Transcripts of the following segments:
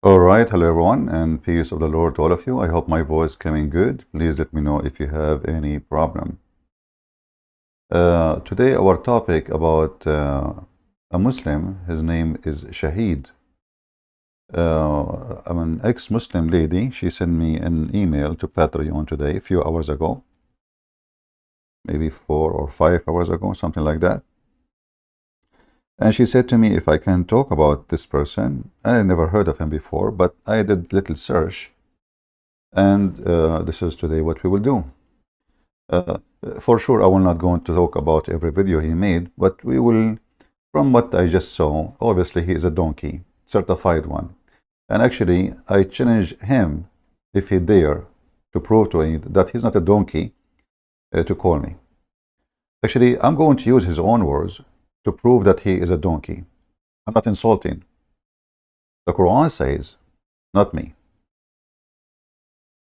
All right, hello everyone, and peace of the Lord to all of you. I hope my voice coming good. Please let me know if you have any problem. Today our topic about a Muslim. His name is Shahid. I'm an ex-Muslim lady. She sent me an email to Patreon today, a few hours ago, maybe 4 or 5 hours ago, something like that. And she said to me if I can talk about this person. I had never heard of him before, but I did little search. And this is today what we will do. For sure, I will not go into talk about every video he made, but we will, from what I just saw, obviously he is a donkey, certified one. And actually, I challenge him, if he dare, to prove to me that he's not a donkey, to call me. Actually, I'm going to use his own words to prove that he is a donkey. I'm not insulting. The Quran says, not me,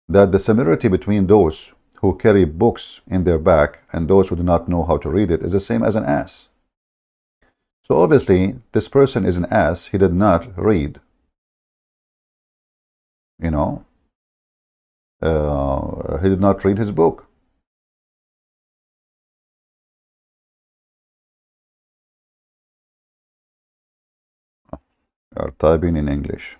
that the similarity between those who carry books in their back and those who do not know how to read it is the same as an ass. So obviously, this person is an ass. He did not read. You know, he did not read his book. Are typing in English.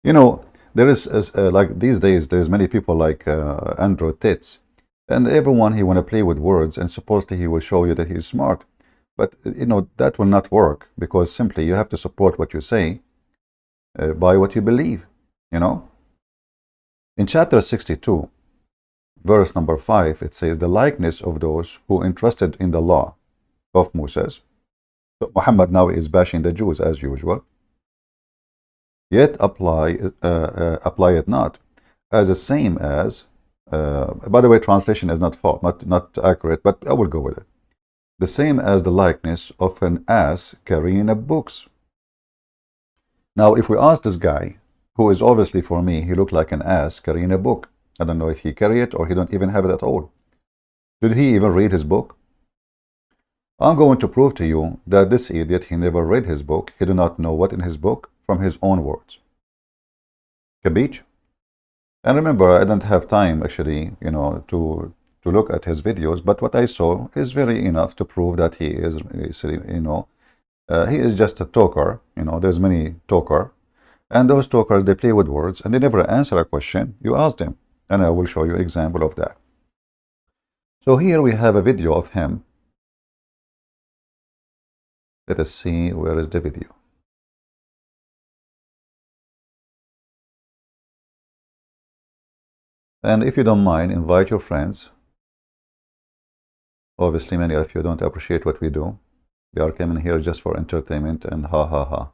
You know, there is like these days, there's many people like Andrew Tate, and everyone he want to play with words, and supposedly he will show you that he's smart. But you know that will not work, because simply you have to support what you say by what you believe. You know, in chapter 62, verse number 5, it says, the likeness of those who entrusted in the law of Moses. So Muhammad now is bashing the Jews as usual. Yet apply it not, as the same as, by the way, translation is not accurate, but I will go with it. The same as the likeness of an ass carrying a books. Now, if we ask this guy, who is obviously for me, he looked like an ass carrying a book. I don't know if he carry it or he don't even have it at all. Did he even read his book? I'm going to prove to you that this idiot, he never read his book. He do not know what in his book from his own words. Capiche? And remember, I don't have time actually, you know, to look at his videos, but what I saw is very enough to prove that he is, you know, he is just a talker. You know, there's many talker, and those talkers, they play with words and they never answer a question you ask them, and I will show you example of that. So here we have a video of him. Let us see, where is the video? And if you don't mind, invite your friends. Obviously, many of you don't appreciate what we do. They are coming here just for entertainment and ha ha ha.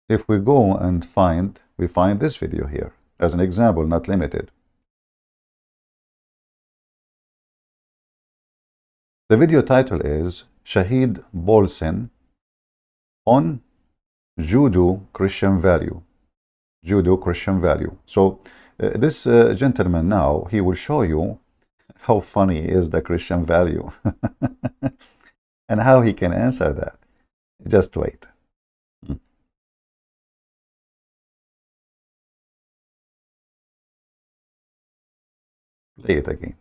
If we go and we find this video here as an example, not limited. The video title is Shahid Bolsen on Judeo-Christian value. Judeo-Christian value. So this gentleman now, he will show you how funny is the Christian value and how he can answer that. Just wait. Play it again.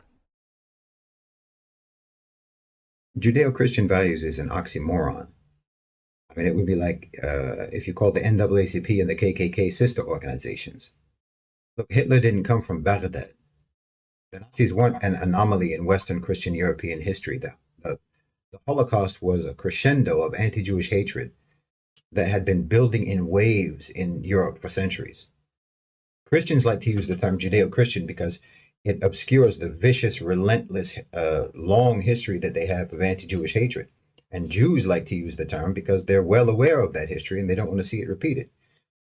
Judeo-Christian values is an oxymoron. I mean, it would be like if you call the NAACP and the KKK sister organizations. Look, Hitler didn't come from Baghdad. The Nazis weren't an anomaly in Western Christian European history. The Holocaust was a crescendo of anti-Jewish hatred that had been building in waves in Europe for centuries. Christians like to use the term Judeo-Christian because it obscures the vicious, relentless, long history that they have of anti-Jewish hatred. And Jews like to use the term because they're well aware of that history and they don't want to see it repeated.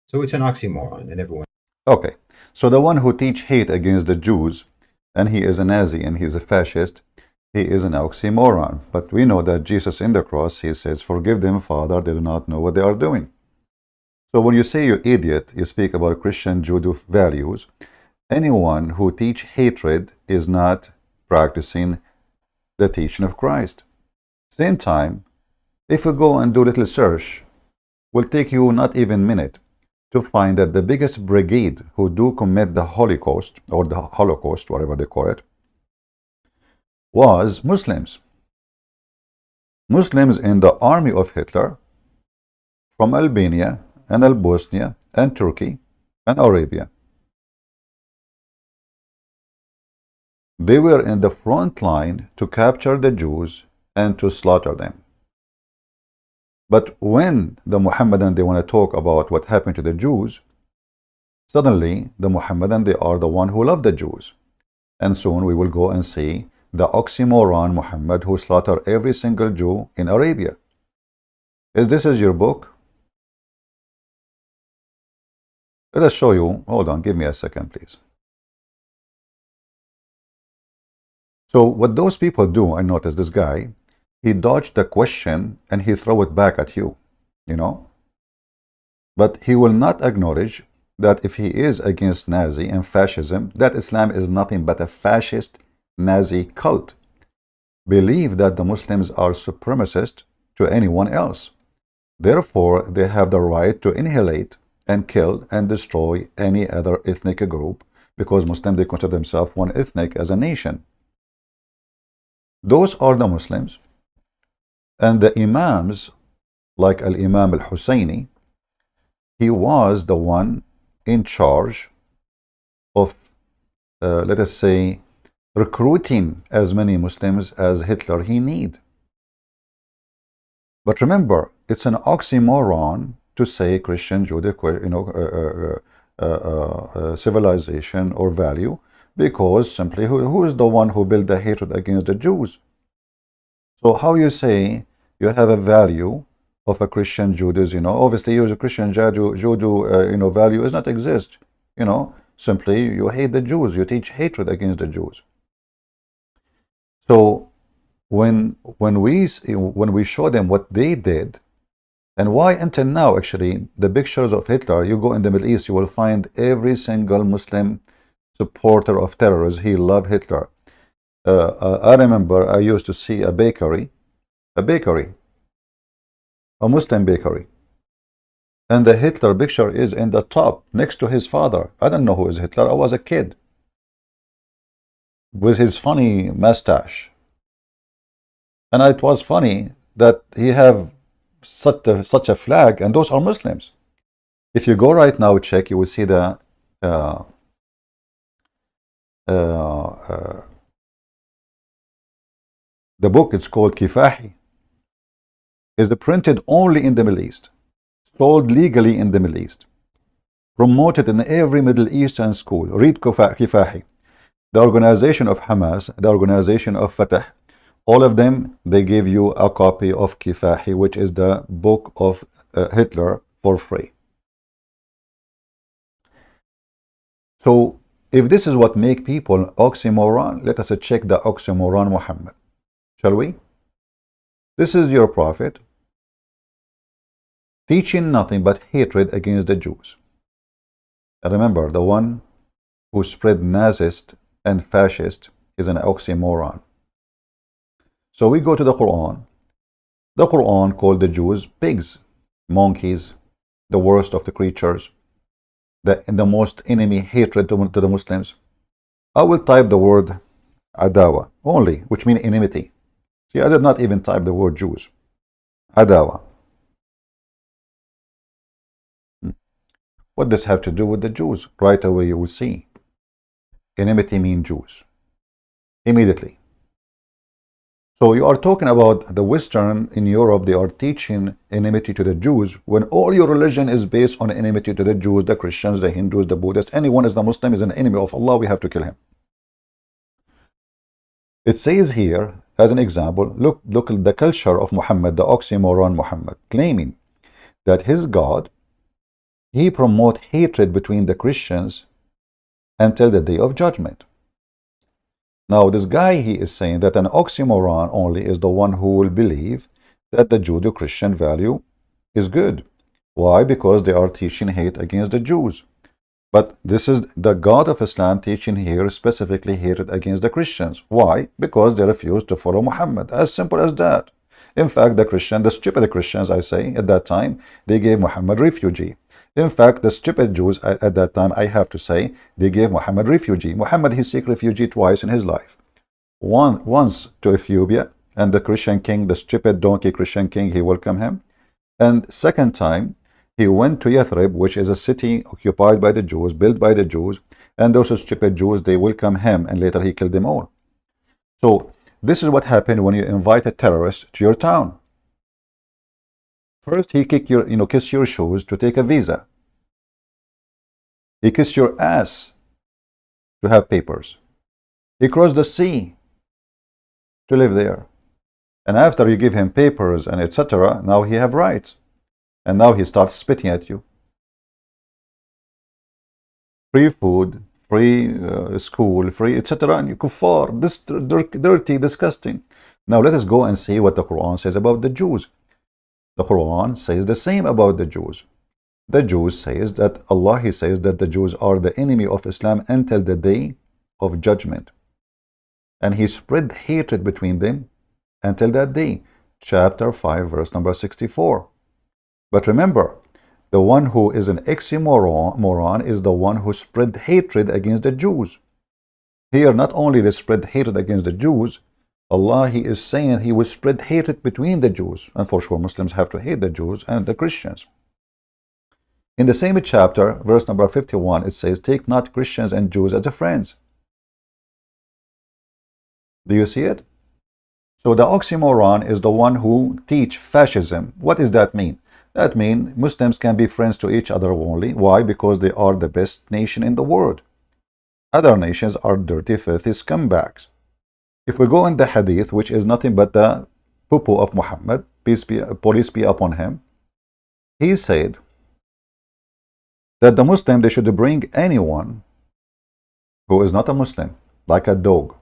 So it's an oxymoron, and everyone. Okay, so the one who teach hate against the Jews, and he is a Nazi and he is a fascist, he is an oxymoron. But we know that Jesus in the cross, he says, forgive them, Father, they do not know what they are doing. So when you say you idiot, you speak about Christian Judeo values. Anyone who teach hatred is not practicing the teaching of Christ. Same time, if we go and do a little search, will take you not even a minute to find that the biggest brigade who do commit the Holocaust, or the Holocaust, whatever they call it, was Muslims. Muslims in the army of Hitler from Albania and Bosnia and Turkey and Arabia. They were in the front line to capture the Jews and to slaughter them. But when the Muhammadan, they want to talk about what happened to the Jews, suddenly the Muhammadan, they are the one who love the Jews. And soon we will go and see the oxymoron Muhammad who slaughtered every single Jew in Arabia. Is this your book? Let us show you. Hold on, give me a second, please. So what those people do, I noticed this guy, he dodged the question and he throw it back at you, But he will not acknowledge that if he is against Nazi and fascism, that Islam is nothing but a fascist Nazi cult. Believe that the Muslims are supremacist to anyone else. Therefore, they have the right to annihilate and kill and destroy any other ethnic group, because Muslims, they consider themselves one ethnic as a nation. Those are the Muslims. And the Imams, like Al-Imam Al-Husayni, he was the one in charge of, let us say, recruiting as many Muslims as Hitler he need. But remember, it's an oxymoron to say Christian, Judaic, civilization or value, because simply who is the one who built the hatred against the Jews? So how you say you have a value of a Christian Judaism? Obviously, you as a Christian Judo, value does not exist. Simply you hate the Jews. You teach hatred against the Jews. So when we show them what they did, and why until now, actually, the pictures of Hitler, you go in the Middle East, you will find every single Muslim supporter of terrorism, he loved Hitler. I remember I used to see a bakery, a Muslim bakery, and the Hitler picture is in the top next to his father. I don't know who is Hitler. I was a kid, with his funny mustache, and it was funny that he have such a flag, and those are Muslims. If you go right now, check, you will see the book. It's called Kifahi. Is printed only in the Middle East, sold legally in the Middle East, promoted in every Middle Eastern school. Read Kifahi. The organization of Hamas, the organization of Fatah, all of them, they give you a copy of Kifahi, which is the book of Hitler, for free. So if this is what make people oxymoron, let us check the oxymoron Muhammad. Shall we? This is your prophet, teaching nothing but hatred against the Jews. And remember, the one who spread Nazist and fascist is an oxymoron. So we go to the Quran. The Quran called the Jews pigs, monkeys, the worst of the creatures, the most enemy hatred to the Muslims. I will type the word adawa only, which means enmity. See, I did not even type the word Jews. Adawa. What does this have to do with the Jews? Right away you will see. Enmity means Jews. Immediately. So you are talking about the Western in Europe, they are teaching enmity to the Jews, when all your religion is based on enmity to the Jews, the Christians, the Hindus, the Buddhists. Anyone is the Muslim is an enemy of Allah, we have to kill him. It says here, as an example, look at the culture of Muhammad, the oxymoron Muhammad, claiming that his God, he promote hatred between the Christians until the day of judgment. Now, this guy, he is saying that an oxymoron only is the one who will believe that the Judeo-Christian value is good. Why? Because they are teaching hate against the Jews. But this is the God of Islam teaching here specifically hatred against the Christians. Why? Because they refuse to follow Muhammad. As simple as that. In fact, the stupid Christians, I say, at that time, they gave Muhammad refugee. In fact, the stupid Jews at that time, I have to say, they gave Muhammad refugee. Muhammad, he seek refugee twice in his life. Once to Ethiopia, and the Christian king, the stupid donkey Christian king, he welcomed him. And second time, he went to Yathrib, which is a city occupied by the Jews, built by the Jews, and those stupid Jews, they welcome him, and later he killed them all. So this is what happened when you invite a terrorist to your town. First, he kiss your shoes to take a visa. He kissed your ass to have papers. He crossed the sea to live there. And after you give him papers and etc., now he have rights. And now he starts spitting at you. Free food, free school, free etc. And you kuffar, this dirty, disgusting. Now let us go and see what the Quran says about the Jews. The Quran says the same about the Jews. The Jews says that Allah, he says that the Jews are the enemy of Islam until the day of judgment. And he spread hatred between them until that day. Chapter 5, verse number 64. But remember, the one who is an oxymoron is the one who spread hatred against the Jews. Here, not only they spread hatred against the Jews, Allah, he is saying he will spread hatred between the Jews. And for sure, Muslims have to hate the Jews and the Christians. In the same chapter, verse number 51, it says, take not Christians and Jews as friends. Do you see it? So the oxymoron is the one who teach fascism. What does that mean? That means Muslims can be friends to each other only. Why? Because they are the best nation in the world. Other nations are dirty, filthy scumbags. If we go in the hadith, which is nothing but the poo-poo of Muhammad, peace be upon him, he said that the Muslim, they should bring anyone who is not a Muslim, like a dog,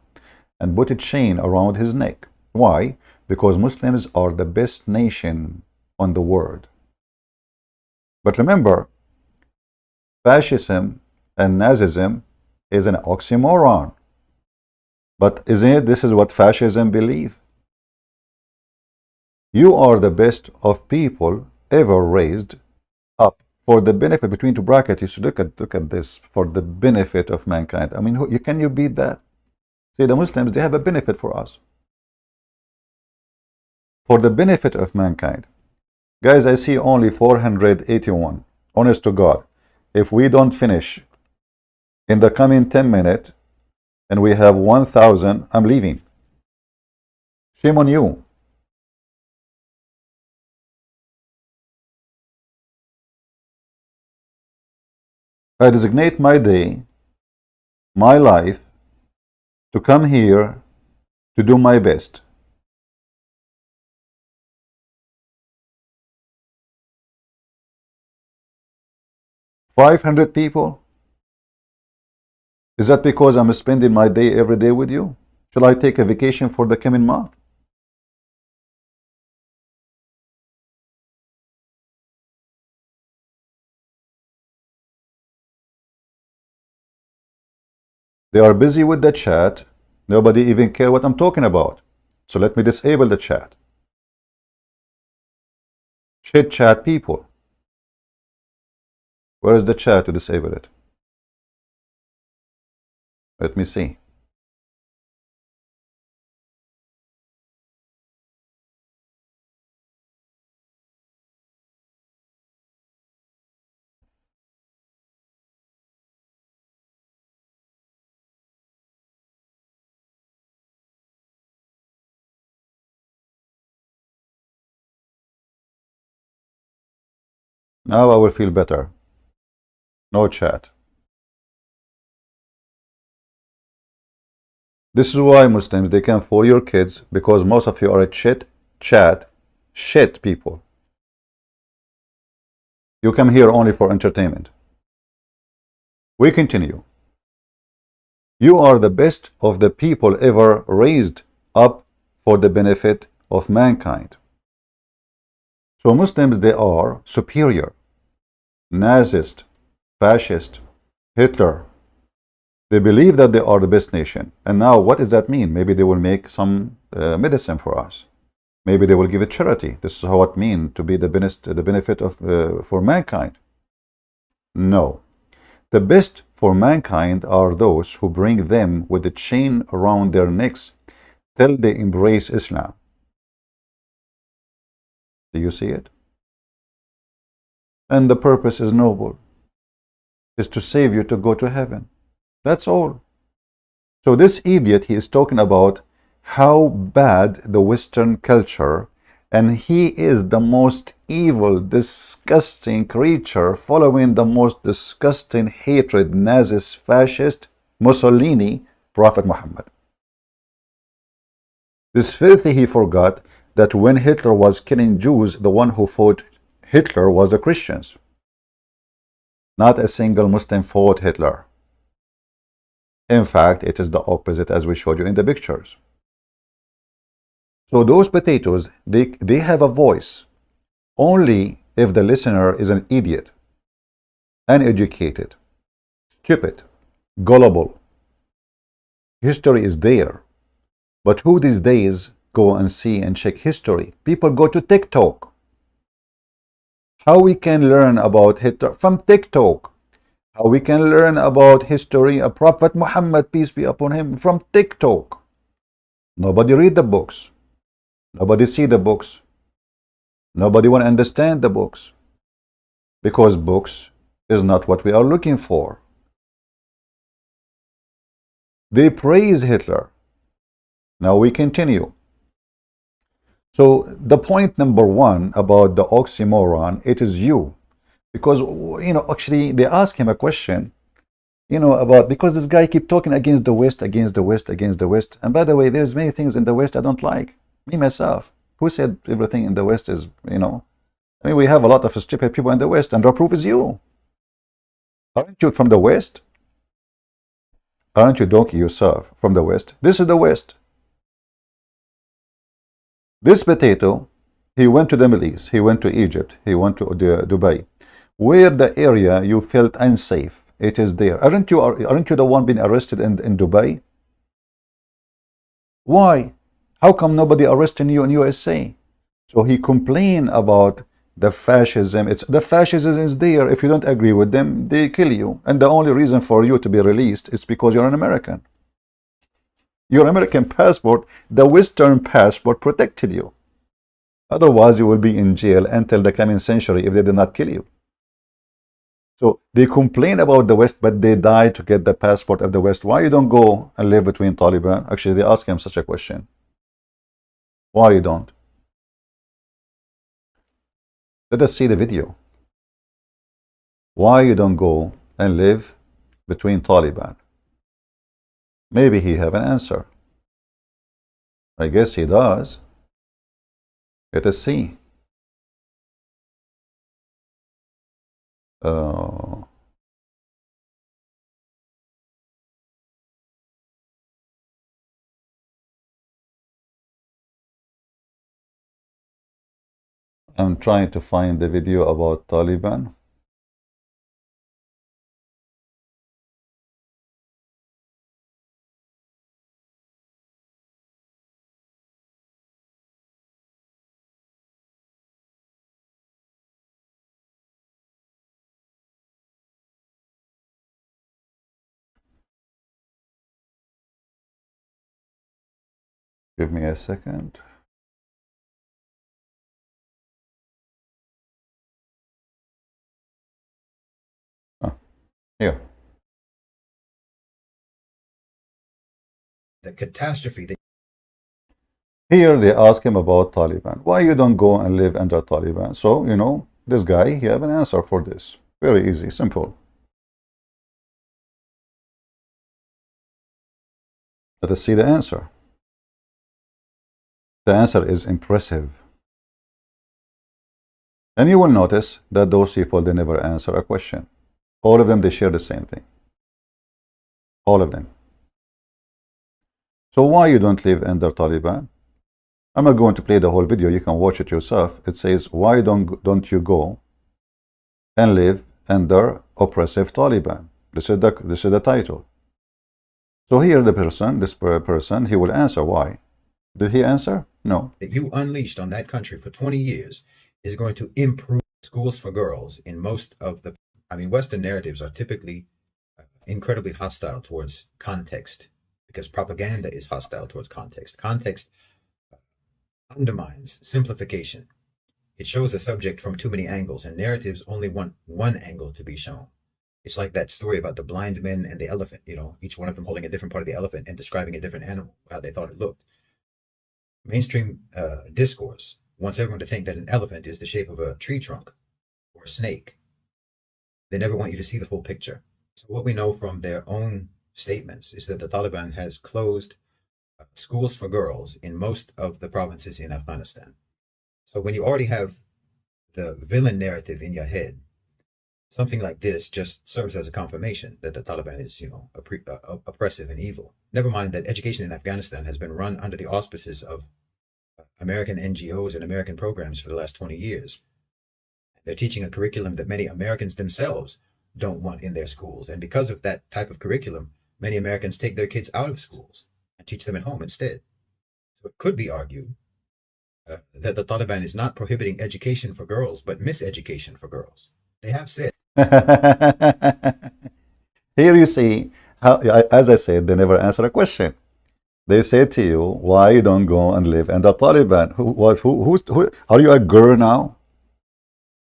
and put a chain around his neck. Why? Because Muslims are the best nation on the world. But remember, fascism and Nazism is an oxymoron. But isn't it this is what fascism believe? You are the best of people ever raised up for the benefit, between two brackets. You should look at this, for the benefit of mankind. I mean, can you beat that? See, the Muslims, they have a benefit for us. For the benefit of mankind. Guys, I see only 481. Honest to God. If we don't finish in the coming 10 minutes, and we have 1,000, I'm leaving. Shame on you. I designate my day, my life, to come here to do my best. $500 people? Is that because I'm spending my day every day with you? Shall I take a vacation for the coming month? They are busy with the chat. Nobody even cares what I'm talking about. So let me disable the chat. Chit chat people. Where is the chat to disable it? Let me see. Now I will feel better. No chat. This is why Muslims, they can fool your kids, because most of you are a chit chat shit people. You come here only for entertainment. We continue. You are the best of the people ever raised up for the benefit of mankind. So Muslims, they are superior, Nazist, fascist, Hitler. They believe that they are the best nation. And now what does that mean? Maybe they will make some medicine for us. Maybe they will give it charity. This is how it means to be the benefit of for mankind. No. The best for mankind are those who bring them with a chain around their necks till they embrace Islam. Do you see it? And the purpose is noble. Is to save you to go to heaven. That's all. So this idiot, he is talking about how bad the Western culture, and he is the most evil, disgusting creature following the most disgusting hatred, Nazis, fascist, Mussolini, Prophet Muhammad. This filthy, he forgot that when Hitler was killing Jews, the one who fought Hitler was the Christians. Not a single Muslim fought Hitler. In fact, it is the opposite, as we showed you in the pictures. So those potatoes, they have a voice only if the listener is an idiot, uneducated, stupid, gullible. History is there. But who these days go and see and check history? People go to TikTok. How we can learn about Hitler? From TikTok. How we can learn about history of Prophet Muhammad, peace be upon him, from TikTok. Nobody read the books. Nobody see the books. Nobody want to understand the books. Because books is not what we are looking for. They praise Hitler. Now we continue. So the point number one about the oxymoron, it is you. Because, actually they ask him a question, about, because this guy keep talking against the West, against the West, against the West. And by the way, there's many things in the West I don't like. Me, myself. Who said everything in the West is, we have a lot of stupid people in the West, and the proof is you. Aren't you from the West? Aren't you donkey yourself from the West? This is the West. This potato, he went to the Middle East, he went to Egypt, he went to Dubai. Where the area you felt unsafe, it is there. Aren't you the one being arrested in Dubai? Why? How come nobody arresting you in USA? So he complained about the fascism. The fascism is there. If you don't agree with them, they kill you. And the only reason for you to be released is because you're an American. Your American passport, the Western passport, protected you. Otherwise, you will be in jail until the coming century if they did not kill you. So they complain about the West, but they die to get the passport of the West. Why you don't go and live between Taliban? Actually, they ask him such a question. Why you don't? Let us see the video. Why you don't go and live between Taliban? Maybe he have an answer. I guess he does. Let us see. I'm trying to find the video about Taliban. Give me a second. Here. The catastrophe that Here they ask him about Taliban. Why you don't go and live under Taliban? So, this guy, he have an answer for this. Very easy, simple. Let us see the answer. The answer is impressive. And you will notice that those people, they never answer a question. All of them, they share the same thing. All of them. So why you don't live under Taliban? I'm not going to play the whole video. You can watch it yourself. It says, why don't you go and live under oppressive Taliban? This is the title. So here the person, this person, he will answer why. Did he answer? No. That you unleashed on that country for 20 years is going to improve schools for girls in most of the, I mean, Western narratives are typically incredibly hostile towards context because propaganda is hostile towards context. Context undermines simplification. It shows the subject from too many angles, and narratives only want one angle to be shown. It's like that story about the blind men and the elephant, you know, each one of them holding a different part of the elephant and describing a different animal, how they thought it looked. Mainstream discourse wants everyone to think that an elephant is the shape of a tree trunk or a snake. They never want you to see the full picture. So what we know from their own statements is that the Taliban has closed schools for girls in most of the provinces in Afghanistan. So when you already have the villain narrative in your head, something like this just serves as a confirmation that the Taliban is, you know, oppressive and evil. Never mind that education in Afghanistan has been run under the auspices of American NGOs and American programs for the last 20 years. They're teaching a curriculum that many Americans themselves don't want in their schools. And because of that type of curriculum, many Americans take their kids out of schools and teach them at home instead. So it could be argued that the Taliban is not prohibiting education for girls, but miseducation for girls. They have said. Here you see how, as I said, they never answer a question. They say to you, why you don't go and live in the Taliban? Who are you a girl now?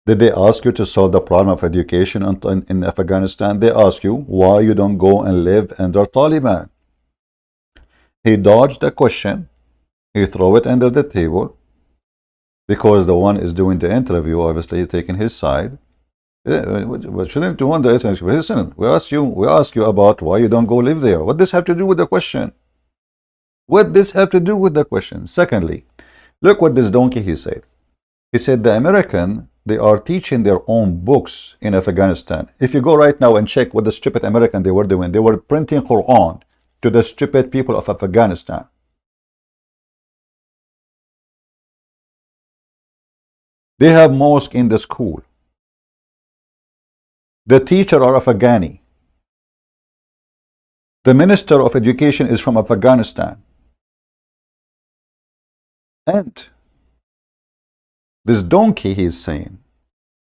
Did they ask you to solve the problem of education in Afghanistan? They ask you why you don't go and live under Taliban. He dodged the question. He threw it under the table because the one is doing the interview, obviously taking his side. Shouldn't you want the interview? Listen, we ask you about why you don't go live there. What does this have to do with the question? What does this have to do with the question? Secondly, look what this donkey he said. He said the American, they are teaching their own books in Afghanistan. If you go right now and check what the stupid American they were doing, they were printing Quran to the stupid people of Afghanistan. They have mosque in the school. The teacher are Afghani. The minister of education is from Afghanistan. And this donkey, he is saying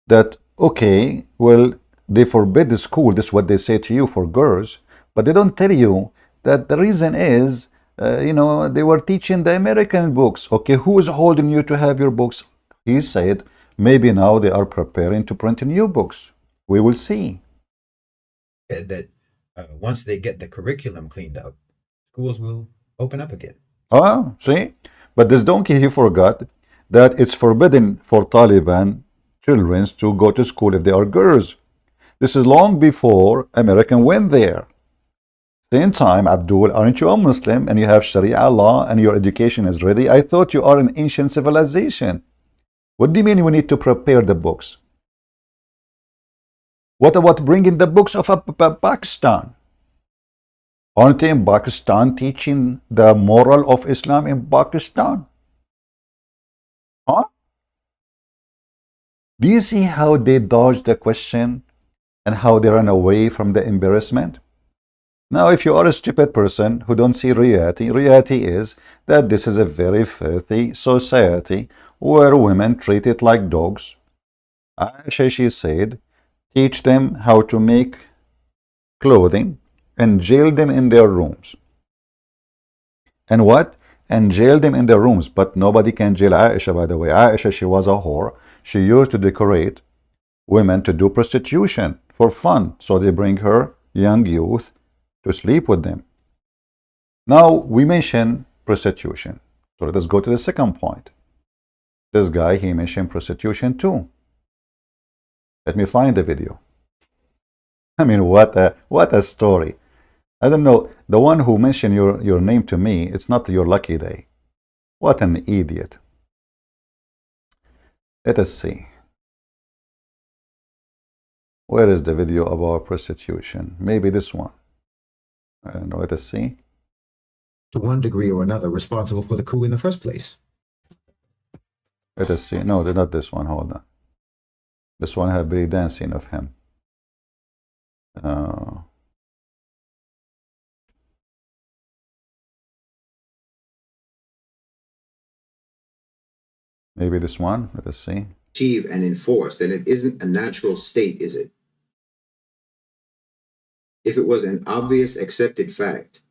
that, okay, well, they forbid the school, this is what they say to you for girls, but they don't tell you that the reason is, you know, they were teaching the American books. Okay, who is holding you to have your books? He said, maybe now they are preparing to print new books. We will see. That once they get the curriculum cleaned up, schools will open up again. Ah, see? But this donkey, he forgot that it's forbidden for Taliban children to go to school if they are girls. This is long before American went there. Same time, Abdul, aren't you a Muslim and you have Sharia law and your education is ready? I thought you are an ancient civilization. What do you mean we need to prepare the books? What about bringing the books of Pakistan? Aren't they in Pakistan teaching the moral of Islam in Pakistan? Huh? Do you see how they dodge the question and how they run away from the embarrassment? Now, if you are a stupid person who don't see reality is that this is a very filthy society where women treated like dogs. Aisha, she said, teach them how to make clothing and jail them in their rooms. And what? And jail them in their rooms. But nobody can jail Aisha, by the way. Aisha, she was a whore. She used to decorate women to do prostitution for fun. So they bring her young youth to sleep with them. Now, we mentioned prostitution. So let us go to the second point. This guy, he mentioned prostitution too. Let me find the video. I mean, what a story. I don't know, the one who mentioned your name to me, it's not your lucky day. What an idiot. Let us see. Where is the video about prostitution? Maybe this one. No, let us see. To one degree or another, responsible for the coup in the first place. Let us see. No, not this one. Hold on. This one have belly dancing of him. Maybe this one. Let us see. Achieve and enforce, then it isn't a natural state, is it? If it was an obvious accepted fact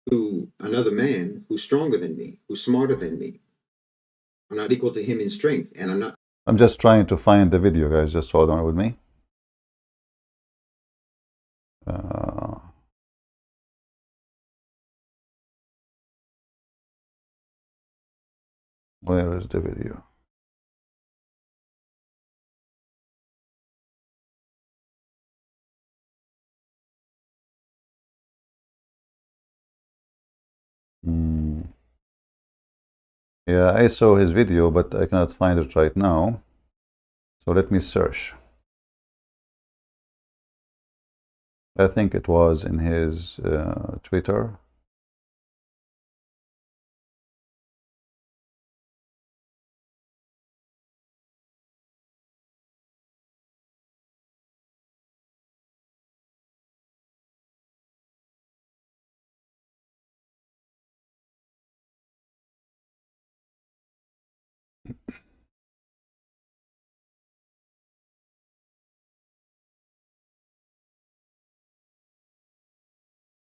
to another man who's stronger than me, who's smarter than me, I'm not equal to him in strength, and I'm not. I'm just trying to find the video, guys. Just hold on with me. Where is the video? Yeah, I saw his video, but I cannot find it right now. So let me search. I think it was in his Twitter.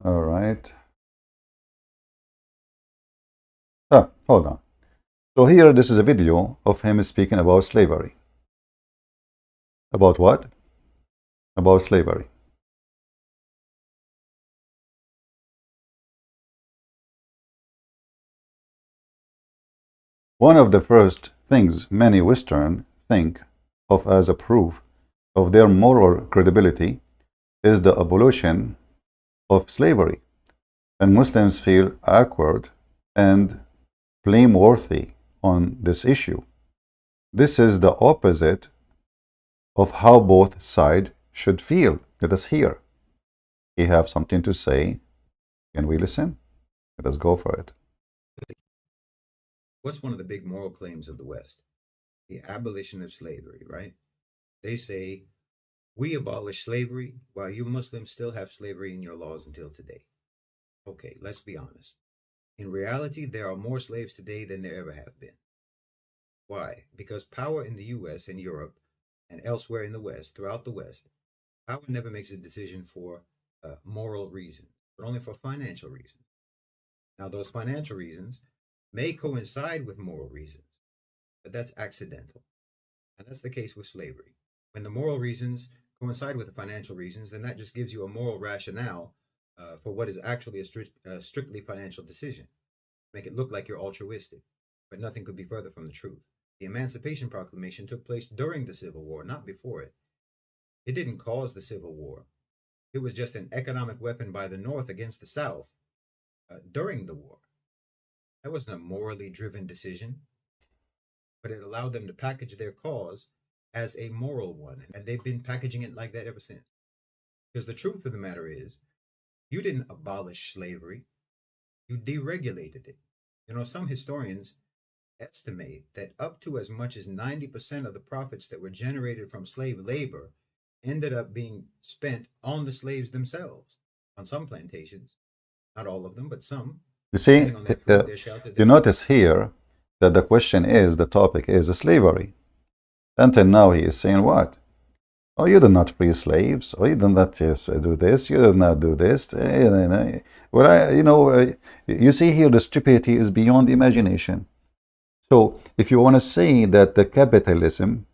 All right. Hold on. So here, this is a video of him speaking about slavery. About what? About slavery. One of the first things many Western think of as a proof of their moral credibility is the abolition of slavery, and Muslims feel awkward and blameworthy on this issue. This is the opposite of how both sides should feel. Let us hear. He have something to say. Can we listen? Let us go for it. What's one of the big moral claims of the West? The abolition of slavery, right? They say, we abolish slavery while you Muslims still have slavery in your laws until today. Okay, let's be honest. In reality, there are more slaves today than there ever have been. Why? Because power in the US and Europe and elsewhere in the West, throughout the West, power never makes a decision for moral reasons, but only for financial reasons. Now, those financial reasons may coincide with moral reasons, but that's accidental. And that's the case with slavery. When the moral reasons coincide with the financial reasons, then that just gives you a moral rationale for what is actually a strictly financial decision. Make it look like you're altruistic, but nothing could be further from the truth. The Emancipation Proclamation took place during the Civil War, not before it. It didn't cause the Civil War. It was just an economic weapon by the North against the South during the war. That wasn't a morally driven decision, but it allowed them to package their cause as a moral one. And they've been packaging it like that ever since. Because the truth of the matter is, you didn't abolish slavery, you deregulated it. You know, some historians estimate that up to as much as 90% of the profits that were generated from slave labor ended up being spent on the slaves themselves, on some plantations. Not all of them, but some. You see, you You notice here that the question is, the topic is slavery. Until now, he is saying what? Oh, you did not free slaves. Oh, you did not do this. You did not do this. Well, you see here the stupidity is beyond imagination. So, if you want to say that the capitalism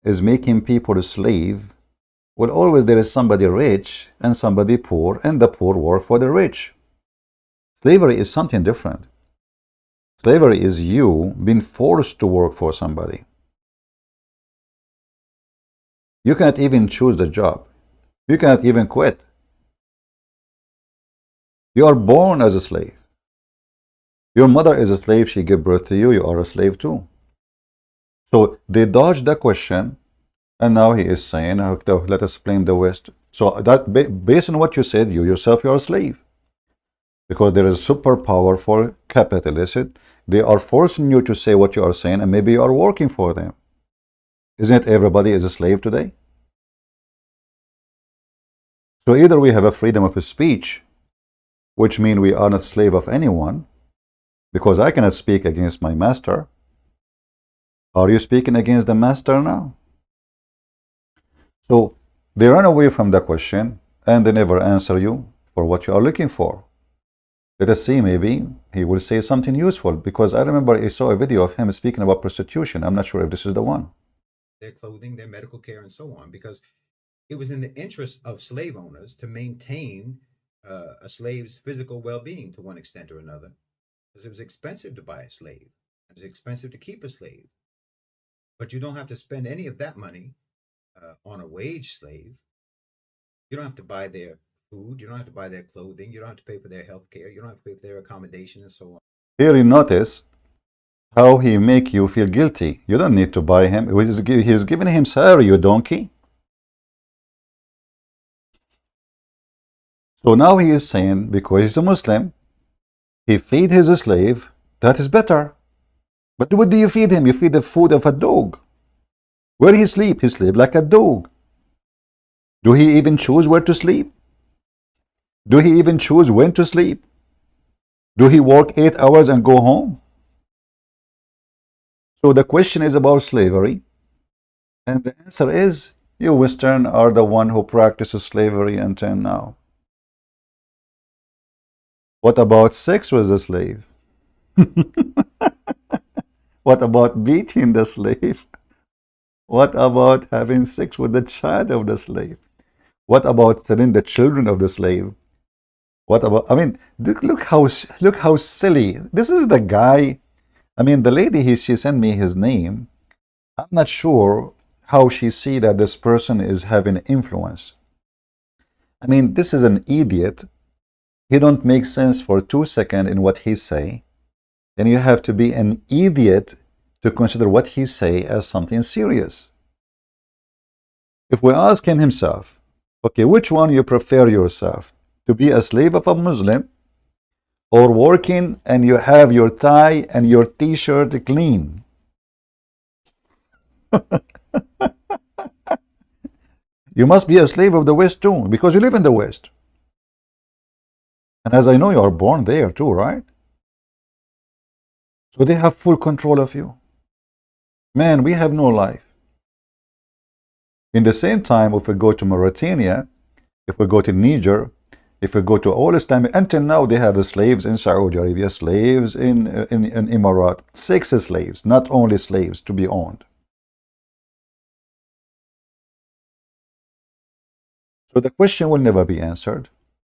is making people a slave, well, always there is somebody rich and somebody poor, and the poor work for the rich. Slavery is something different. Slavery is you being forced to work for somebody. You cannot even choose the job. You cannot even quit. You are born as a slave. Your mother is a slave. She gave birth to you. You are a slave too. So they dodged the question, and now he is saying, let us blame the West. So that based on what you said, you yourself, you are a slave. Because there is super powerful capitalists. They are forcing you to say what you are saying, and maybe you are working for them. Isn't it everybody is a slave today? So either we have a freedom of speech, which means we are not slave of anyone, because I cannot speak against my master. Are you speaking against the master now? So they run away from the question and they never answer you for what you are looking for. Let us see, maybe he will say something useful, because I remember I saw a video of him speaking about prostitution. I'm not sure if this is the one. Their clothing, their medical care, and so on, because it was in the interest of slave owners to maintain a slave's physical well-being to one extent or another, because it was expensive to buy a slave. It was expensive to keep a slave, but you don't have to spend any of that money on a wage slave. You don't have to buy their food. You don't have to buy their clothing. You don't have to pay for their health care. You don't have to pay for their accommodation and so on. Here you notice how he make you feel guilty. You don't need to buy him. He's giving him salary, you donkey. So now he is saying, because he's a Muslim, he feed his slave, that is better. But what do you feed him? You feed the food of a dog. Where he sleep? He sleep like a dog. Do he even choose where to sleep? Do he even choose when to sleep? Do he work 8 hours and go home? So the question is about slavery. And the answer is, you Western are the one who practices slavery until now. What about sex with the slave? What about beating the slave? What about having sex with the child of the slave? What about telling the children of the slave? What about, I mean, look how silly. This is the guy. I mean, the lady, she sent me his name. I'm not sure how she see that this person is having influence. I mean, this is an idiot. He don't make sense for 2 seconds in what he say. Then you have to be an idiot to consider what he say as something serious. If we ask him himself, okay, which one you prefer yourself? To be a slave of a Muslim, or working and you have your tie and your t-shirt clean? You must be a slave of the West too, because you live in the West. And as I know, you are born there too, right? So they have full control of you. Man, we have no life. In the same time, if we go to Mauritania, if we go to Niger, if we go to all Islamic, until now they have slaves in Saudi Arabia, slaves in Emirat, 6 slaves, not only slaves to be owned. So the question will never be answered.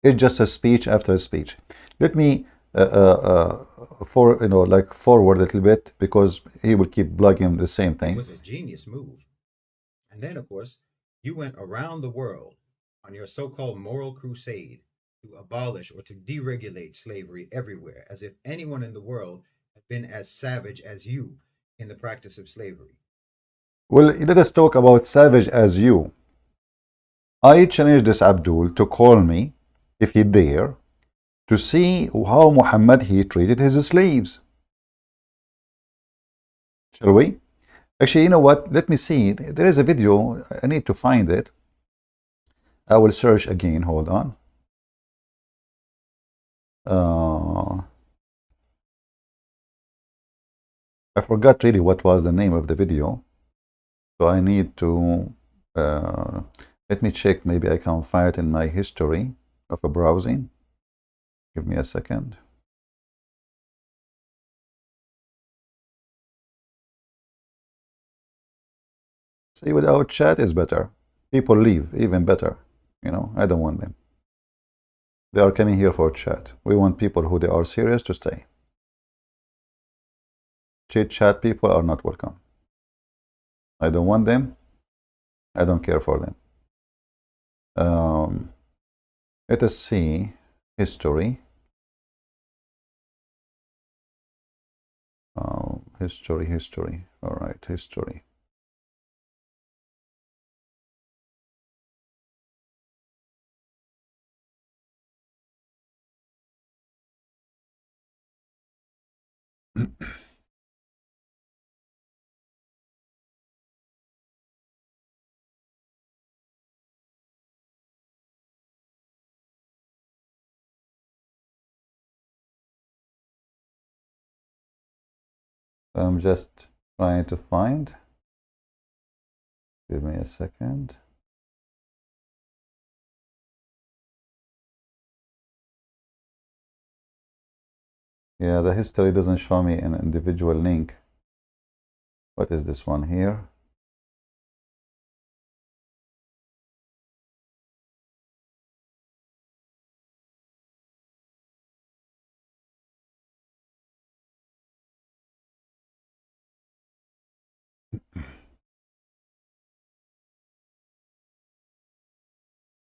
It's just a speech after a speech. Let me forward a little bit, because he will keep plugging the same It thing. was a genius move. And then, of course, you went around the world on your so-called moral crusade to abolish or to deregulate slavery everywhere, as if anyone in the world had been as savage as you in the practice of slavery. Well, let us talk about savage as you. I challenge this Abdul to call me, if he dare, to see how Muhammad he treated his slaves. Shall we? Actually, you know what? Let me see. There is a video. I need to find it. I will search again. Hold on. I forgot really what was the name of the video. So I need to let me check. Maybe I can find it in my history of a browsing. Give me a second. See, without chat is better. People leave, even better. You know, I don't want them. They are coming here for chat. We want people who they are serious to stay. Chit chat people are not welcome. I don't want them. I don't care for them. Let us see history. History. All right, history. I'm just trying to find. Give me a second. Yeah, the history doesn't show me an individual link. What is this one here?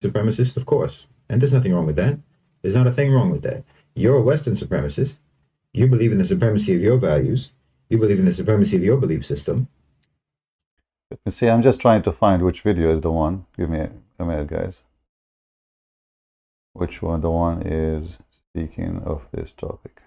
Supremacist, of course. And there's nothing wrong with that. There's not a thing wrong with that. You're a Western supremacist. You believe in the supremacy of your values. You believe in the supremacy of your belief system. Let me see, I'm just trying to find which video is the one. Give me a minute, guys. Which one? The one is speaking of this topic.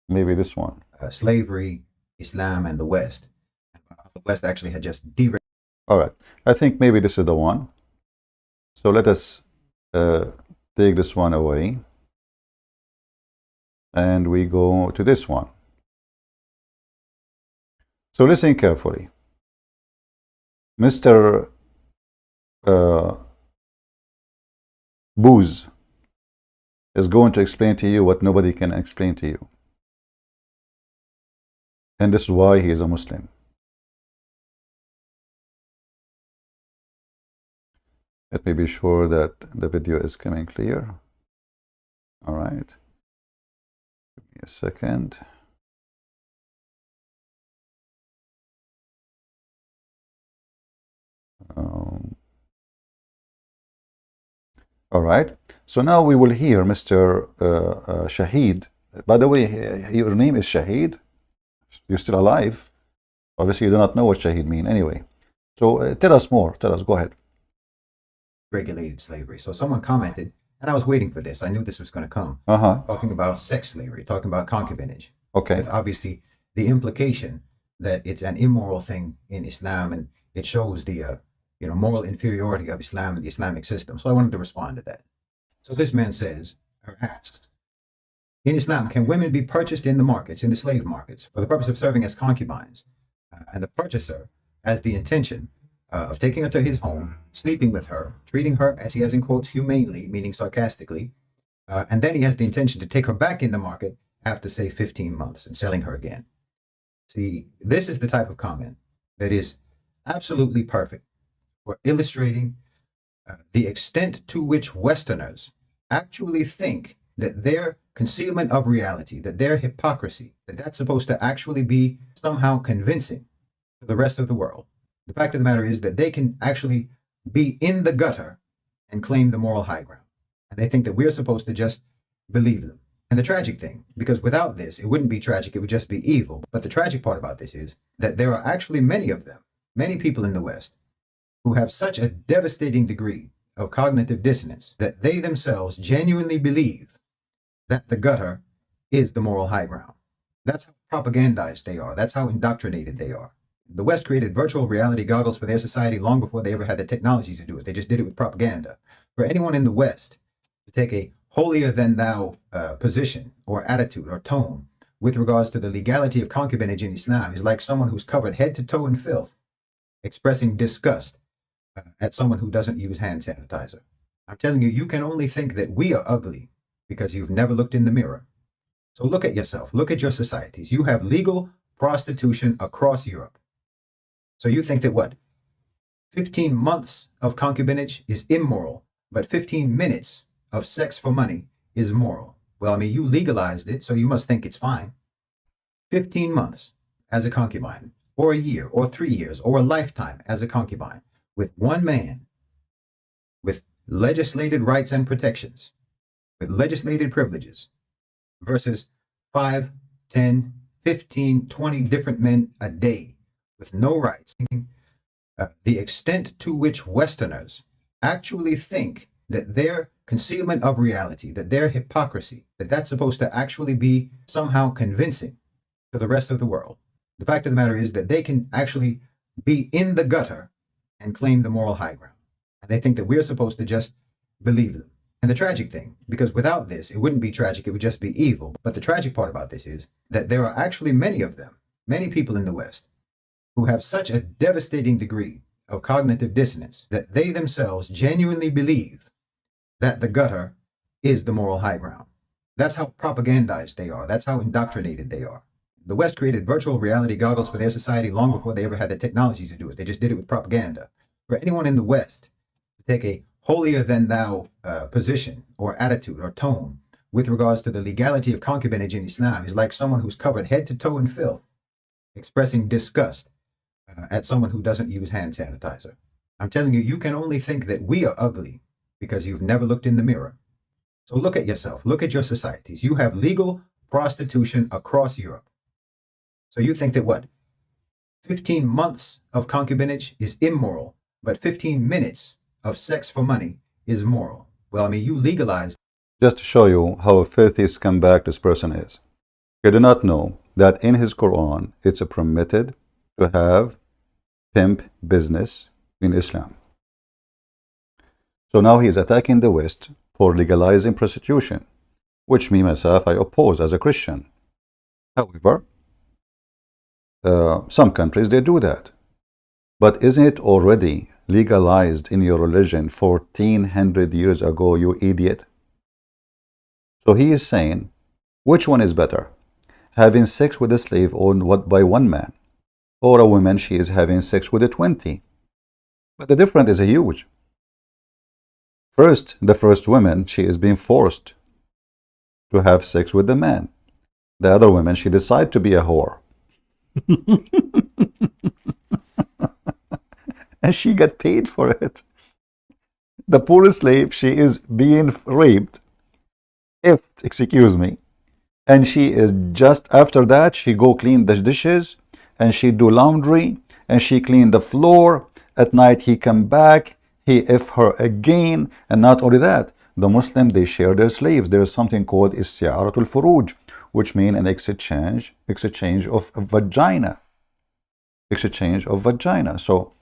Maybe this one. Slavery, Islam, and the West. The West actually had just derailed. All right. I think maybe this is the one. So let us take this one away. And we go to this one. So listen carefully. Mr. Booz is going to explain to you what nobody can explain to you. And this is why he is a Muslim. Let me be sure that the video is coming clear. All right. Give me a second. All right. So now we will hear Mr. Shahid. By the way, your name is Shahid? You're still alive? Obviously, you do not know what Shahid means. Anyway, so tell us more. Tell us. Go ahead. Regulated slavery. So someone commented, and I was waiting for this. I knew this was going to come. Talking about sex slavery, talking about concubinage. Okay. With obviously the implication that it's an immoral thing in Islam, and it shows the moral inferiority of Islam and the Islamic system. So I wanted to respond to that. So this man says, or asks, in Islam, can women be purchased in the markets, in the slave markets, for the purpose of serving as concubines? And the purchaser has the intention of taking her to his home, sleeping with her, treating her, as he has in quotes, humanely, meaning sarcastically, and then he has the intention to take her back in the market after, say, 15 months and selling her again. See, this is the type of comment that is absolutely perfect for illustrating the extent to which Westerners actually think that their concealment of reality, that their hypocrisy, that's supposed to actually be somehow convincing to the rest of the world. The fact of the matter is that they can actually be in the gutter and claim the moral high ground. And they think that we're supposed to just believe them. And the tragic thing, because without this, it wouldn't be tragic, it would just be evil. But the tragic part about this is that there are actually many of them, many people in the West, who have such a devastating degree of cognitive dissonance that they themselves genuinely believe that the gutter is the moral high ground. That's how propagandized they are. That's how indoctrinated they are. The West created virtual reality goggles for their society long before they ever had the technology to do it. They just did it with propaganda. For anyone in the West to take a holier-than-thou position or attitude or tone with regards to the legality of concubinage in Islam is like someone who's covered head to toe in filth, expressing disgust at someone who doesn't use hand sanitizer. I'm telling you, you can only think that we are ugly because you've never looked in the mirror. So look at yourself. Look at your societies. You have legal prostitution across Europe. So you think that what? 15 months of concubinage is immoral, but 15 minutes of sex for money is moral. Well, I mean, you legalized it, so you must think it's fine. 15 months as a concubine, or a year, or 3 years, or a lifetime as a concubine, with one man, with legislated rights and protections, with legislated privileges, versus 5, 10, 15, 20 different men a day with no rights. The extent to which Westerners actually think that their concealment of reality, that their hypocrisy, that's supposed to actually be somehow convincing to the rest of the world. The fact of the matter is that they can actually be in the gutter and claim the moral high ground. And they think that we're supposed to just believe them. And the tragic thing, because without this, it wouldn't be tragic, it would just be evil. But the tragic part about this is that there are actually many of them, many people in the West, who have such a devastating degree of cognitive dissonance that they themselves genuinely believe that the gutter is the moral high ground. That's how propagandized they are. That's how indoctrinated they are. The West created virtual reality goggles for their society long before they ever had the technology to do it. They just did it with propaganda. For anyone in the West to take a holier than thou position or attitude or tone with regards to the legality of concubinage in Islam is like someone who's covered head to toe in filth, expressing disgust at someone who doesn't use hand sanitizer. I'm telling you, you can only think that we are ugly because you've never looked in the mirror. So look at yourself, look at your societies. You have legal prostitution across Europe. So you think that what? 15 months of concubinage is immoral, but 15 minutes of sex for money is moral. Well, I mean, you legalized. Just to show you how filthy scumbag this person is. You do not know that in his Quran, it's permitted to have pimp business in Islam. So now he is attacking the West for legalizing prostitution, which me, myself, I oppose as a Christian. However, some countries, they do that. But isn't it already legalized in your religion 1400 years ago, you idiot? So he is saying, which one is better? Having sex with a slave owned by one man, or a woman, she is having sex with a 20? But the difference is huge. First, the first woman, she is being forced to have sex with the man. The other woman, she decides to be a whore. And she got paid for it. The poor slave, she is being raped, excuse me, and she is just after that, she go clean the dishes, and she do laundry, and she clean the floor. At night, he come back, he F her again, and not only that, the Muslim, they share their slaves. There is something called isti'aratul furuj, which means an exchange of vagina. Exchange of vagina. So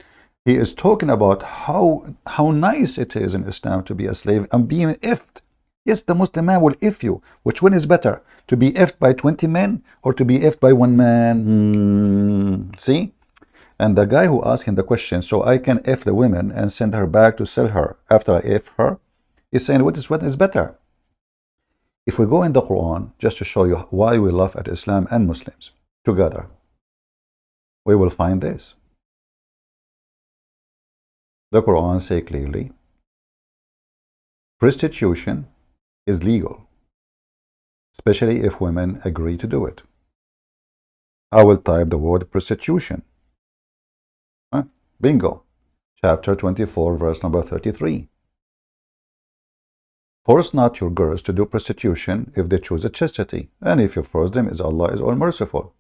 he is talking about how nice it is in Islam to be a slave and being effed. Yes, the Muslim man will if you. Which one is better? To be effed by 20 men or to be effed by one man? See? And the guy who asked him the question, so I can F the women and send her back to sell her after I F her, is saying, what is better? If we go in the Quran, just to show you why we laugh at Islam and Muslims together, we will find this. The Quran says clearly, prostitution is legal, especially if women agree to do it. I will type the word prostitution. Bingo. Chapter 24, verse number 33. Force not your girls to do prostitution if they choose a chastity, and if you force them, Allah is all merciful.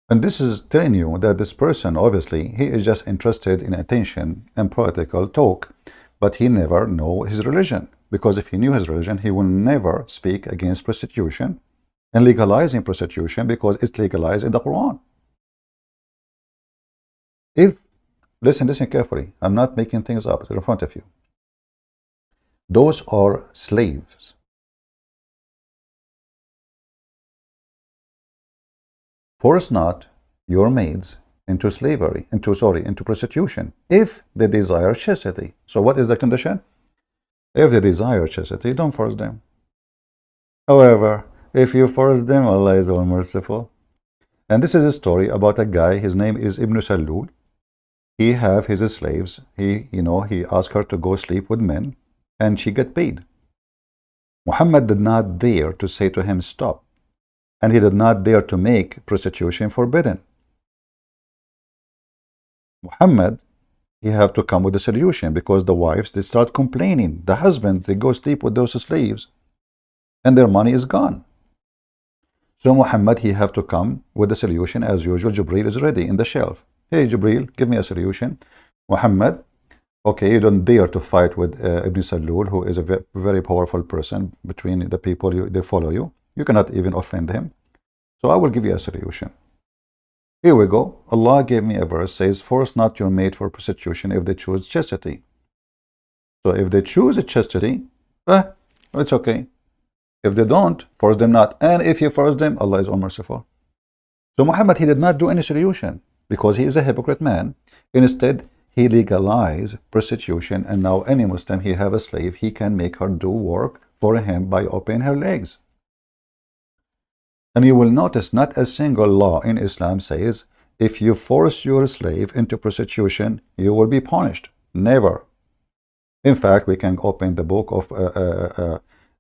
And this is telling you that this person, obviously, he is just interested in attention and political talk, but he never know his religion. Because if he knew his religion, he will never speak against prostitution and legalizing prostitution, because it's legalized in the Quran. Listen carefully. I'm not making things up in front of you. Those are slaves. Force not your maids into slavery, into prostitution, if they desire chastity. So what is the condition? If they desire chastity, don't force them. However, if you force them, Allah is all merciful. And this is a story about a guy, his name is Ibn Salul. He have his slaves, he asked her to go sleep with men, and she get paid. Muhammad did not dare to say to him, stop. And he did not dare to make prostitution forbidden. Muhammad, he have to come with a solution, because the wives, they start complaining. The husbands, they go sleep with those slaves, and their money is gone. So Muhammad, he have to come with a solution. As usual, Jibreel is ready in the shelf. Hey, Jibreel, give me a solution. Muhammad, okay, you don't dare to fight with Ibn Salul, who is a very powerful person between the people, they follow you. You cannot even offend him. So I will give you a solution. Here we go. Allah gave me a verse, says, force not your mate for prostitution if they choose chastity. So if they choose chastity, it's okay. If they don't, force them not. And if you force them, Allah is all merciful. So Muhammad, he did not do any solution because he is a hypocrite man. Instead, he legalized prostitution, and now any Muslim, he have a slave, he can make her do work for him by opening her legs. And you will notice not a single law in Islam says, if you force your slave into prostitution, you will be punished. Never. In fact, we can open the book of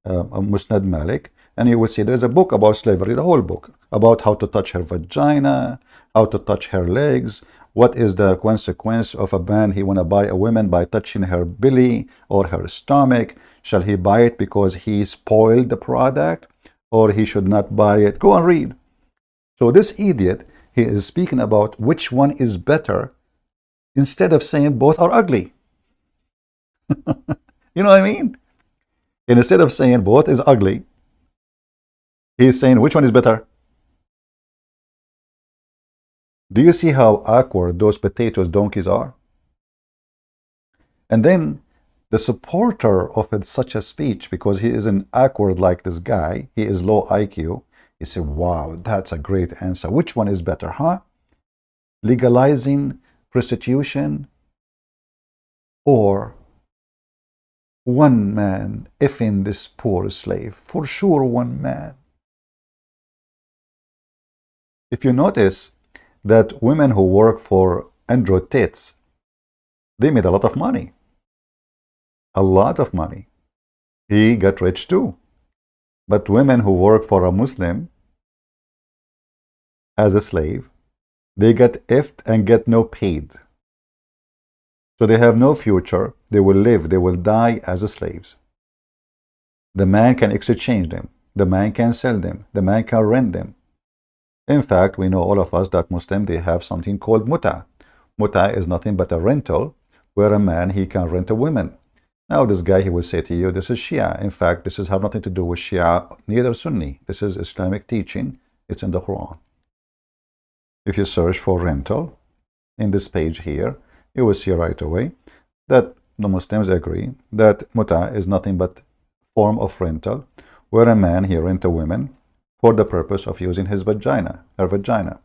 Musnad Malik, and you will see there's a book about slavery, the whole book, about how to touch her vagina, how to touch her legs, what is the consequence of a man he want to buy a woman by touching her belly or her stomach. Shall he buy it because he spoiled the product, or he should not buy it? Go and read. So this idiot, he is speaking about which one is better instead of saying both are ugly. You know what I mean? And instead of saying both is ugly, he is saying which one is better. Do you see how awkward those potatoes donkeys are? And then the supporter of such a speech, because he isn't awkward like this guy, he is low IQ, he said, wow, that's a great answer. Which one is better, huh? Legalizing prostitution or one man effing this poor slave? For sure, one man. If you notice that women who work for Andrew Tate, they made a lot of money. A lot of money. He got rich too. But women who work for a Muslim as a slave, they get effed and get no paid. So they have no future. They will live, they will die as slaves. The man can exchange them. The man can sell them. The man can rent them. In fact, we know all of us that Muslim, they have something called muta. Muta is nothing but a rental where a man, he can rent a woman. Now this guy, he will say to you, this is Shia. In fact, this have nothing to do with Shia, neither Sunni. This is Islamic teaching. It's in the Quran. If you search for rental in this page here, you will see right away that the Muslims agree that muta is nothing but form of rental where a man, he rent a woman for the purpose of using his vagina, her vagina.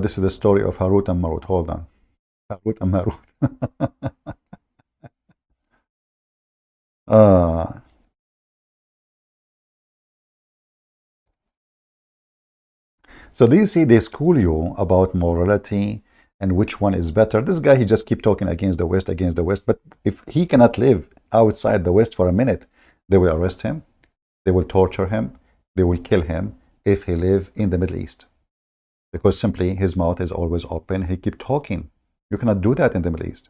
This is the story of Harut and Marut. Hold on. Harut and Marut. So do you see, they school you about morality and which one is better. This guy, he just keep talking against the West, against the West. But if he cannot live outside the West for a minute, they will arrest him, they will torture him, they will kill him if he live in the Middle East. Because simply his mouth is always open, he keep talking. You cannot do that in the Middle East.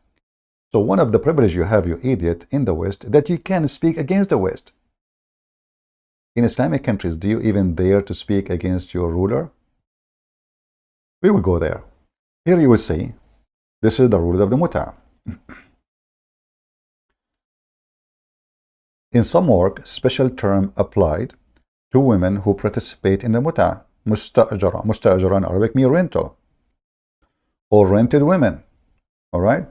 So one of the privileges you have, you idiot, in the West, that you can speak against the West. In Islamic countries, do you even dare to speak against your ruler? We will go there. Here you will see, this is the rule of the muta. In some work, special term applied to women who participate in the muta. Musta'jara. Musta'jara in Arabic means rental. Or rented women. Alright?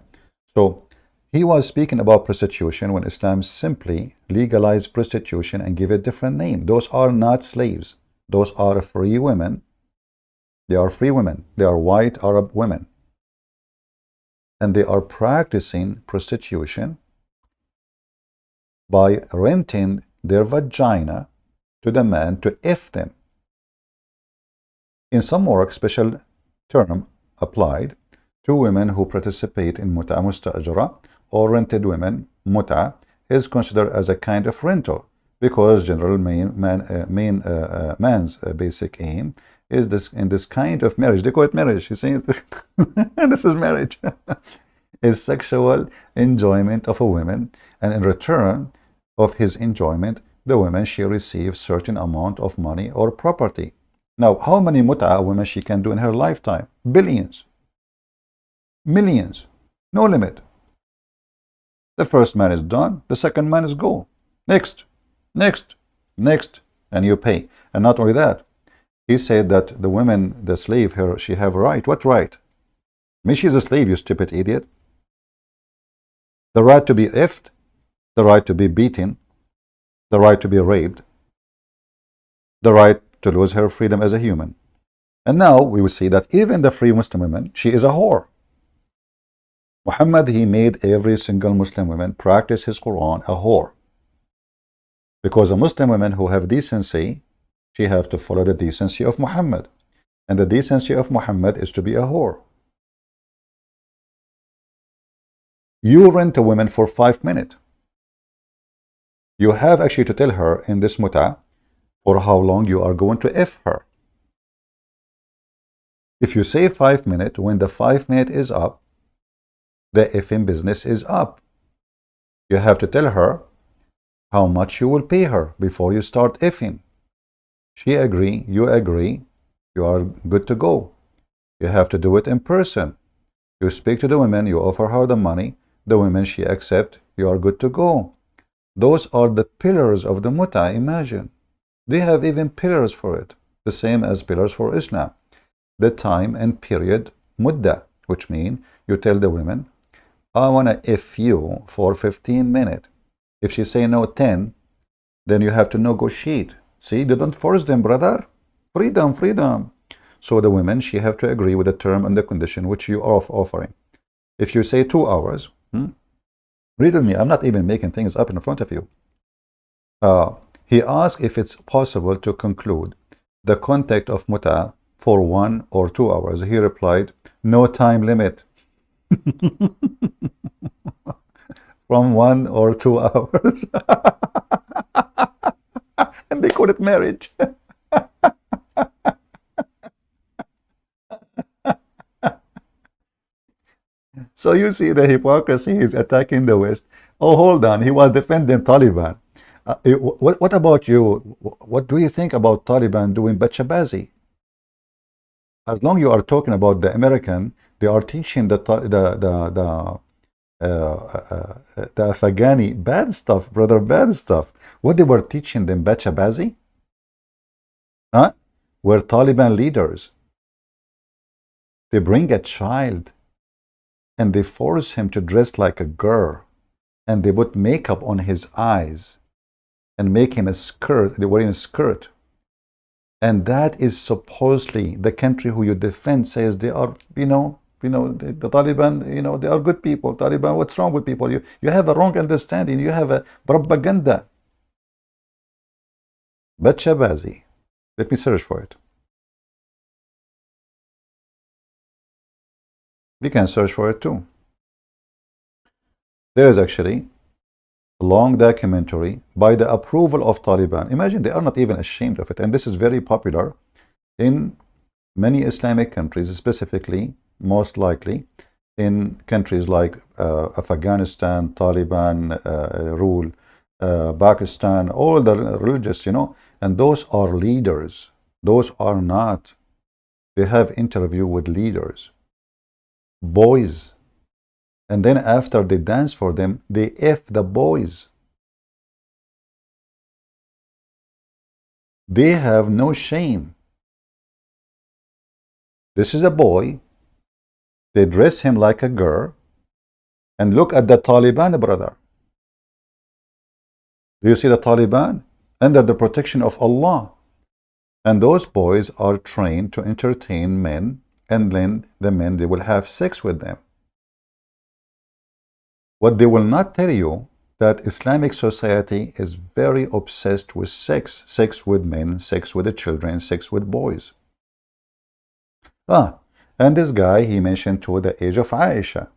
So, he was speaking about prostitution when Islam simply legalized prostitution and give it a different name. Those are not slaves. Those are free women. They are free women. They are white Arab women. And they are practicing prostitution by renting their vagina to the man to F them. In some work, special term applied to women who participate in muta musta'jara or rented women. Muta is considered as a kind of rental because general man's basic aim is this in this kind of marriage. They call it marriage. You see, this is marriage. Is sexual enjoyment of a woman, and in return of his enjoyment, the woman, she receives certain amount of money or property. Now, how many muta women she can do in her lifetime? Billions, millions, no limit. The first man is done, the second man is go. Next, next, next, and you pay. And not only that, he said that the women, the slave, her, she have a right. What right? I mean, she's a slave, you stupid idiot. The right to be effed, the right to be beaten, the right to be raped, the right to lose her freedom as a human. And now we will see that even the free Muslim woman, she is a whore. Muhammad, he made every single Muslim woman practice his Quran a whore. Because a Muslim woman who have decency, she have to follow the decency of Muhammad. And the decency of Muhammad is to be a whore. You rent a woman for 5 minutes. You have actually to tell her in this muta for how long you are going to F her. If you say 5 minutes, when the 5 minutes is up, the effing business is up. You have to tell her how much you will pay her before you start effing. She agree, you are good to go. You have to do it in person. You speak to the women, you offer her the money, the women she accept, you are good to go. Those are the pillars of the muta, imagine. They have even pillars for it, the same as pillars for Islam. The time and period mudda, which means you tell the women, I want to F you for 15 minutes. If she say no 10, then you have to negotiate. See, they don't force them, brother. Freedom, freedom. So the women, she have to agree with the term and the condition which you are offering. If you say 2 hours, read with me, I'm not even making things up in front of you. He asked if it's possible to conclude the contact of muta for 1 or 2 hours. He replied, no time limit. From 1 or 2 hours. And they call it marriage. So you see the hypocrisy. He's attacking the West. Oh, hold on. He was defending Taliban. What about you? What do you think about Taliban doing bachabazi? As long you are talking about the American, they are teaching the Afghani bad stuff, brother, bad stuff. What they were teaching them, bachabazi? Huh? Were Taliban leaders. They bring a child and they force him to dress like a girl, and they put makeup on his eyes and make him a skirt. They're wearing a skirt. And that is supposedly the country who you defend says they are, the Taliban, they are good people. Taliban, what's wrong with people? You have a wrong understanding. You have a propaganda. Bachabazi. Let me search for it. We can search for it too. There is actually a long documentary by the approval of Taliban. Imagine, they are not even ashamed of it. And this is very popular in many Islamic countries, specifically, most likely, in countries like Afghanistan, Taliban rule, Pakistan, all the religious, and those are leaders. Those are not. They have interview with leaders, boys, and then after they dance for them, they F the boys. They have no shame. This is a boy. They dress him like a girl. And look at the Taliban, brother. Do you see the Taliban? Under the protection of Allah. And those boys are trained to entertain men, and then the men, they will have sex with them. What they will not tell you, that Islamic society is very obsessed with sex. Sex with men, sex with the children, sex with boys. And this guy, he mentioned too the age of Aisha.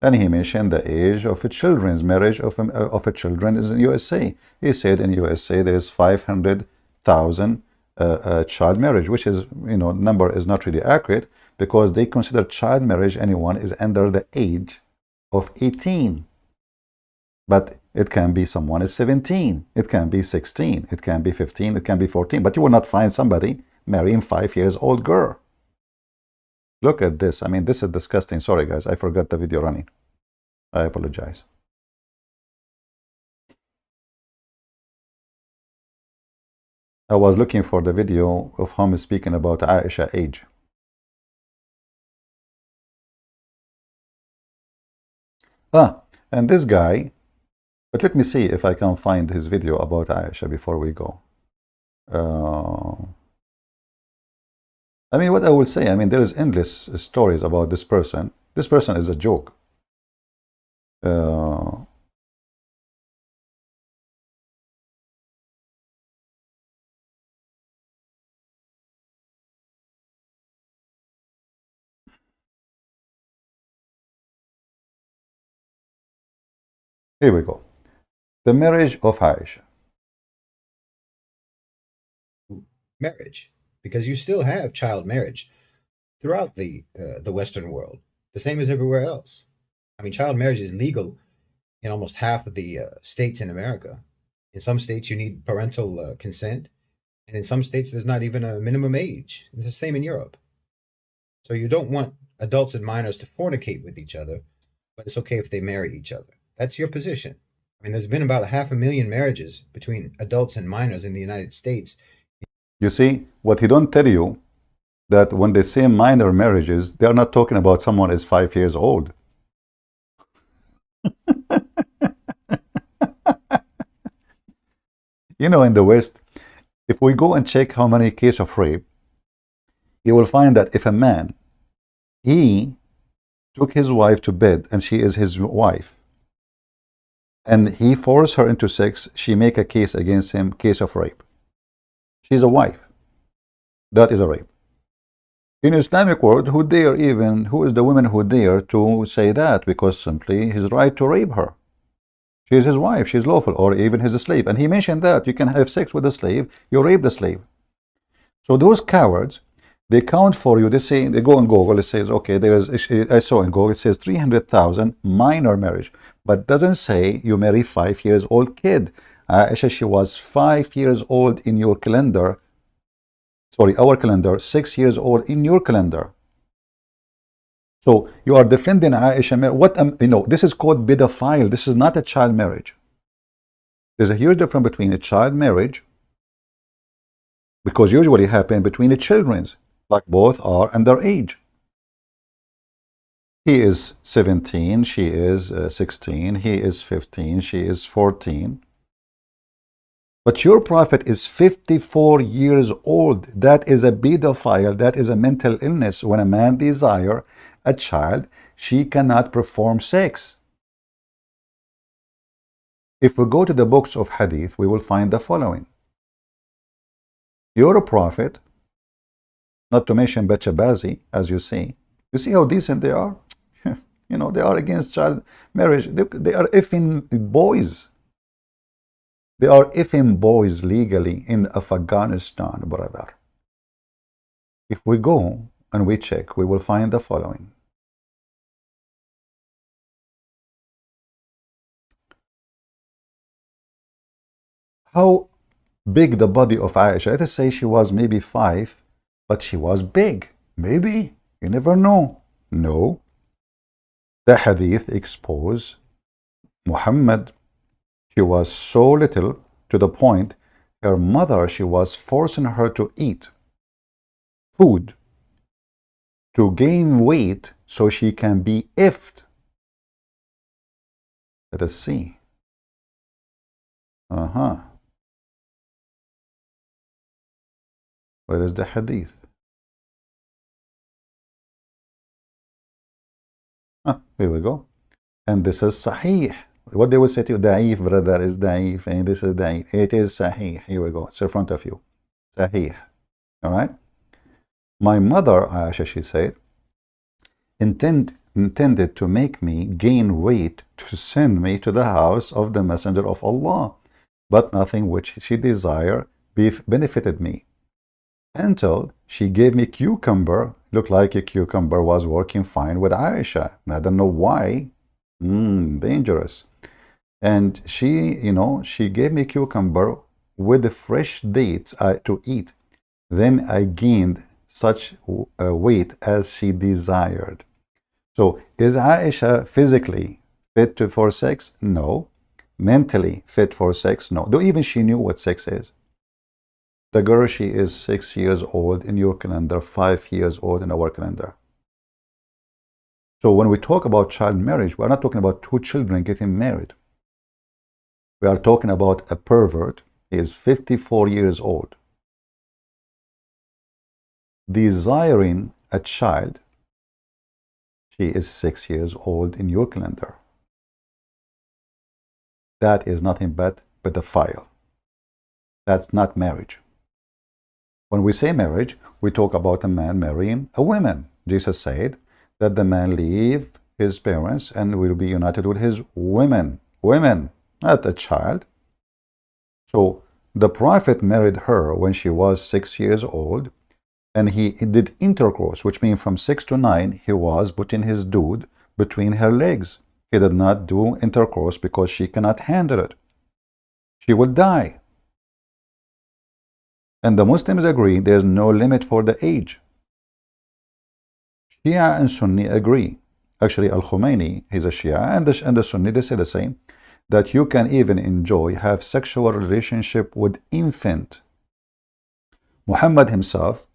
And he mentioned the age of a children's marriage of a children is in USA. He said in USA there is 500,000 child marriage, which is, number is not really accurate, because they consider child marriage anyone is under the age of 18. But it can be someone is 17, it can be 16, it can be 15, it can be 14, but you will not find somebody marrying 5-year-old girl. Look at this. I mean, this is disgusting. Sorry, guys. I forgot the video running. I apologize. I was looking for the video of him speaking about Aisha age. And this guy, but let me see if I can find his video about Aisha before we go. I mean, what I will say, I mean, there is endless stories about this person. This person is a joke. Here we go. The marriage of Aisha. Marriage, because you still have child marriage throughout the Western world, the same as everywhere else. I mean, child marriage is legal in almost half of the states in America. In some states, you need parental consent, and in some states, there's not even a minimum age. It's the same in Europe. So you don't want adults and minors to fornicate with each other, but it's okay if they marry each other. That's your position. I mean, there's been about 500,000 marriages between adults and minors in the United States. You see, what he don't tell you, that when they say minor marriages, they're not talking about someone is 5 years old. You know, in the West, if we go and check how many cases of rape, you will find that if a man, he took his wife to bed and she is his wife, and he forced her into sex, she make a case against him, case of rape. She's a wife. That is a rape. In Islamic world, who is the woman who dare to say that? Because simply his right to rape her. She is his wife, she's lawful, or even his slave. And he mentioned that you can have sex with a slave, you rape the slave. So those cowards, they count for you. They say, they go on Google, it says, okay, there is, I saw in Google, it says 300,000 minor marriage, but doesn't say you marry 5 years old kid. Aisha, she was 5 years old in your calendar. Sorry, our calendar, 6 years old in your calendar. So you are defending Aisha. What this is called pedophile. This is not a child marriage. There's a huge difference between a child marriage, because usually happen between the children, like both are underage. He is 17, she is 16, he is 15, she is 14. But your prophet is 54 years old. That is a pedophile. That is a mental illness. When a man desires a child, she cannot perform sex. If we go to the books of hadith, we will find the following. Your prophet, not to mention Bachabazi, as you see how decent they are? They are against child marriage. They are effing boys. They are effing boys legally in Afghanistan, brother. If we go and we check, we will find the following. How big the body of Aisha? Let us say she was maybe 5, but she was big. Maybe. You never know. No. The hadith expose Muhammad. She was so little to the point her mother, she was forcing her to eat food to gain weight so she can be ifed. Let us see. Where is the hadith? Here we go. And this is sahih. What they will say to you, da'if, brother, is da'if, and this is da'if. It is sahih. Here we go. It's in front of you. Sahih. All right? My mother, Aisha, she said, intended to make me gain weight to send me to the house of the Messenger of Allah, but nothing which she desired benefited me, until she gave me cucumber. Looked like a cucumber was working fine with Aisha. I don't know why. Dangerous. And she gave me cucumber with the fresh dates to eat. Then I gained such weight as she desired. So is Aisha physically fit for sex? No. Mentally fit for sex? No. Though even she knew what sex is. The girl, she is 6 years old in your calendar, 5 years old in our calendar. So when we talk about child marriage, we're not talking about two children getting married. We are talking about a pervert. He is 54 years old, desiring a child. She is 6 years old in your calendar. That is nothing but pedophile. That's not marriage. When we say marriage, we talk about a man marrying a woman. Jesus said that the man leave his parents and will be united with his women. Women, not a child. So the prophet married her when she was 6 years old, and he did intercourse, which means from 6 to 9, he was putting his dude between her legs. He did not do intercourse because she cannot handle it. She would die. And the Muslims agree there's no limit for the age. Shia and Sunni agree. Actually, Al-Khomeini, he's a Shia, and the Sunni, they say the same, that you can even have sexual relationship with infant. Muhammad himself,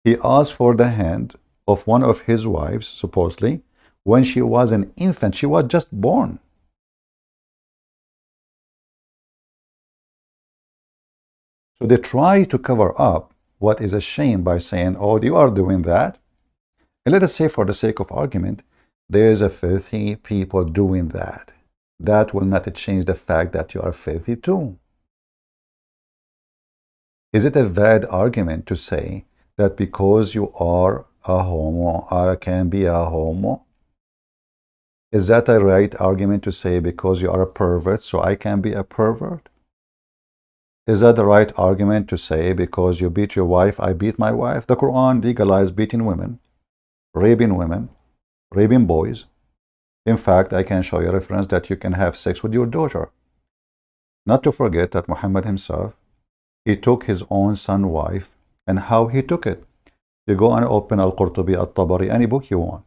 he asked for the hand of one of his wives, supposedly, when she was an infant. She was just born. So they try to cover up what is a shame by saying, oh, you are doing that. And let us say, for the sake of argument, there's a filthy people doing that. That will not change the fact that you are filthy too. Is it a valid argument to say that because you are a homo, I can be a homo? Is that a right argument to say because you are a pervert, so I can be a pervert? Is that the right argument to say because you beat your wife, I beat my wife? The Quran legalized beating women, raping boys. In fact, I can show you a reference that you can have sex with your daughter. Not to forget that Muhammad himself, he took his own son's wife, and how he took it. You go and open Al-Qurtubi, Al-Tabari, any book you want.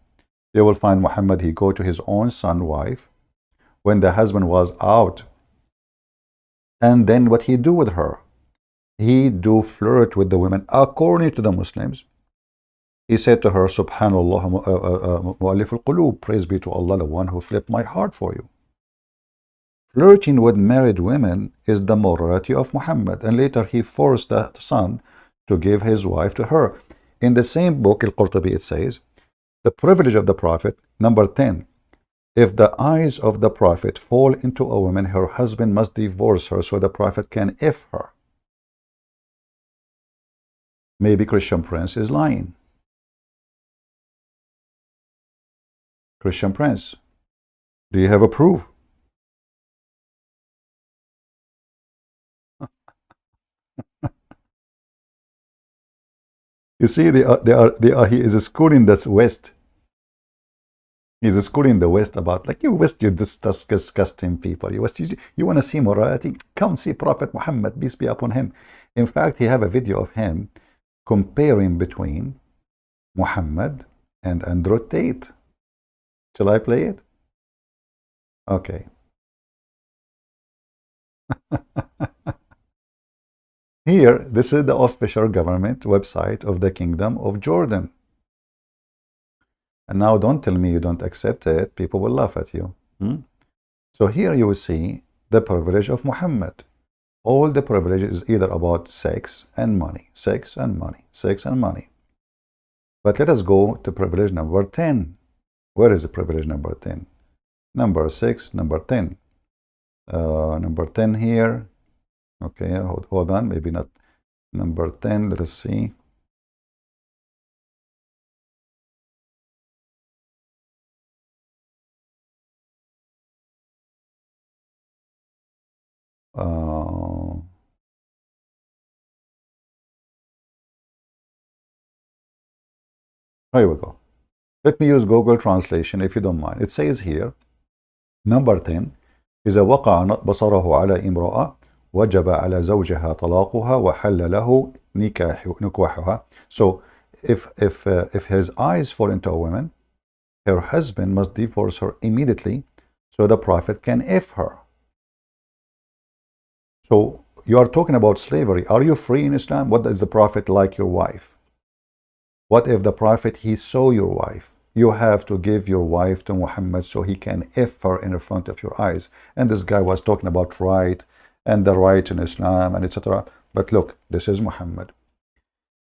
You will find Muhammad, he go to his own son's wife when the husband was out. And then what he do with her? He do flirt with the women. According to the Muslims, he said to her, Subhanallah, Mu'allif al-Qulub, praise be to Allah, the one who flipped my heart for you. Flirting with married women is the morality of Muhammad. And later he forced the son to give his wife to her. In the same book, Al-Qurtubi, it says, the privilege of the Prophet, number 10. If the eyes of the Prophet fall into a woman, her husband must divorce her so the Prophet can F her. Maybe Christian Prince is lying. Christian Prince, do you have a proof? You see, he is schooling the West. He's schooling the West about, like, you West, you disgusting people. You West, you want to see morality? Come see Prophet Muhammad, peace be upon him. In fact, he have a video of him comparing between Muhammad and Andrew Tate. Shall I play it? Okay. Here, this is the official government website of the Kingdom of Jordan. And now don't tell me you don't accept it. People will laugh at you. So here you will see the privilege of Muhammad. All the privilege is either about sex and money, sex and money, sex and money. But let us go to privilege number 10. Where is the privilege number 10? Number 6, number 10. Number 10 here. Okay, hold on, maybe not number 10. Let us see. Here we go. Let me use Google Translation if you don't mind. It says here, number 10, إذا وقع بصره على امرأة وجب على زوجها طلاقها وحل له نكاحها. So if his eyes fall into a woman, her husband must divorce her immediately so the Prophet can F her. So you are talking about slavery. Are you free in Islam? What does the Prophet like your wife? What if the Prophet, he saw your wife? You have to give your wife to Muhammad so he can F her in front of your eyes. And this guy was talking about right and the right in Islam and etc. But look, this is Muhammad.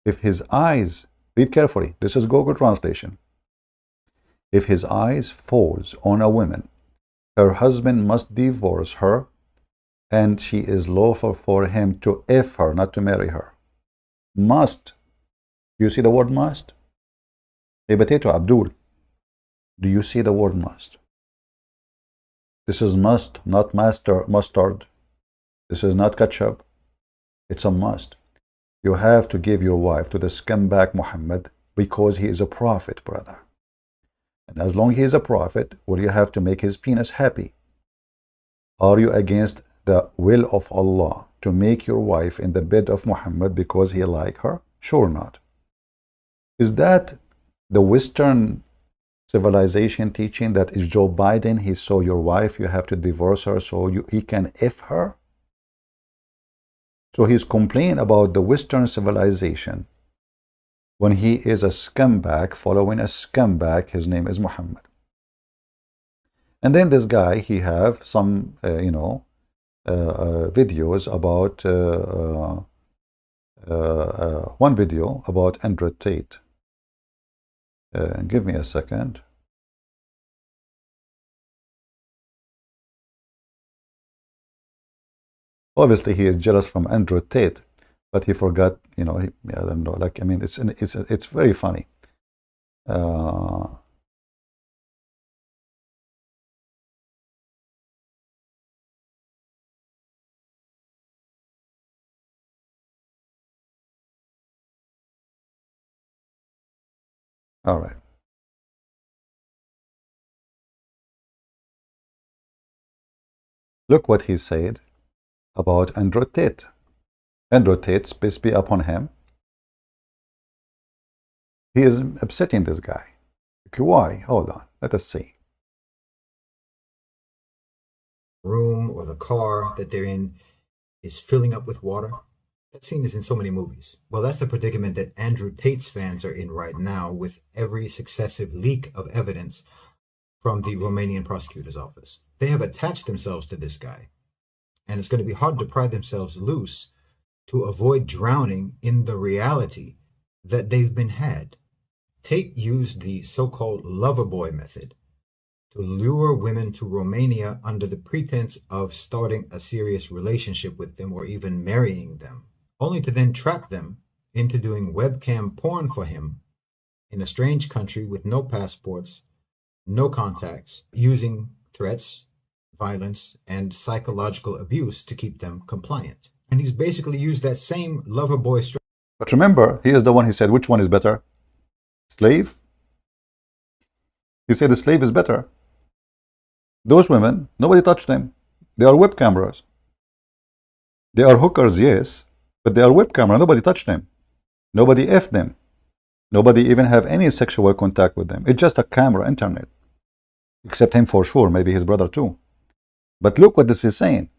If his eyes, read carefully, this is Google translation. If his eyes falls on a woman, her husband must divorce her, and she is lawful for him to F her, not to marry her. Must. You see the word must? Hey, Potato Abdul, do you see the word must? This is must, not mustard. This is not ketchup. It's a must. You have to give your wife to the scumbag Muhammad because he is a prophet, brother. And as long as he is a prophet, will you have to make his penis happy? Are you against the will of Allah to make your wife in the bed of Muhammad because he like her? Sure not. Is that the Western civilization teaching that is Joe Biden, he saw your wife, you have to divorce her so he can F her? So he's complaining about the Western civilization when he is a scumbag following a scumbag. His name is Muhammad. And then this guy, he have some videos about one video about Andrew Tate. Give me a second. Obviously, he is jealous from Andrew Tate, but he forgot. I don't know. Like, I mean, it's very funny. All right. Look what he said about Andrew Tate. Andrew Tate, peace be upon him, he is upsetting this guy. Okay, why? Hold on, let us see. Room or the car that they're in is filling up with water. That scene is in so many movies. Well, that's the predicament that Andrew Tate's fans are in right now with every successive leak of evidence from the Romanian prosecutor's office. They have attached themselves to this guy, and it's going to be hard to pry themselves loose to avoid drowning in the reality that they've been had. Tate used the so-called lover boy method to lure women to Romania under the pretense of starting a serious relationship with them or even marrying them, only to then trap them into doing webcam porn for him in a strange country with no passports, no contacts, using threats, violence, and psychological abuse to keep them compliant. And he's basically used that same lover boy strategy. But remember, he is the one who said, which one is better? Slave? He said the slave is better. Those women, nobody touched them. They are web cameras. They are hookers, yes, but they are web camera. Nobody touched them. Nobody effed them. Nobody even have any sexual contact with them. It's just a camera, internet. Except him for sure, maybe his brother too. But look what this is saying.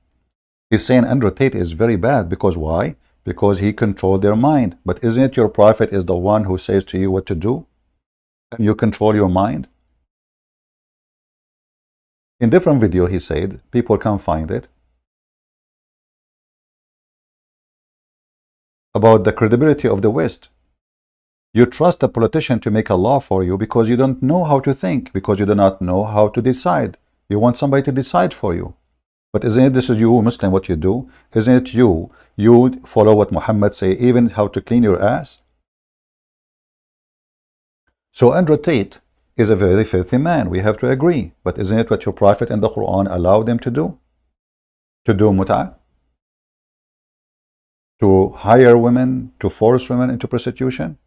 He's saying Andrew Tate is very bad because why? Because he controlled their mind. But isn't it your prophet is the one who says to you what to do? And you control your mind? In different video he said, people can find it, about the credibility of the West. You trust a politician to make a law for you because you don't know how to think, because you do not know how to decide. You want somebody to decide for you. But isn't it, this is you, Muslim, what you do? Isn't it you follow what Muhammad say, even how to clean your ass? So Andrew Tate is a very filthy man, we have to agree. But isn't it what your prophet in the Quran allowed them to do? To do mut'ah? To hire women, to force women into prostitution?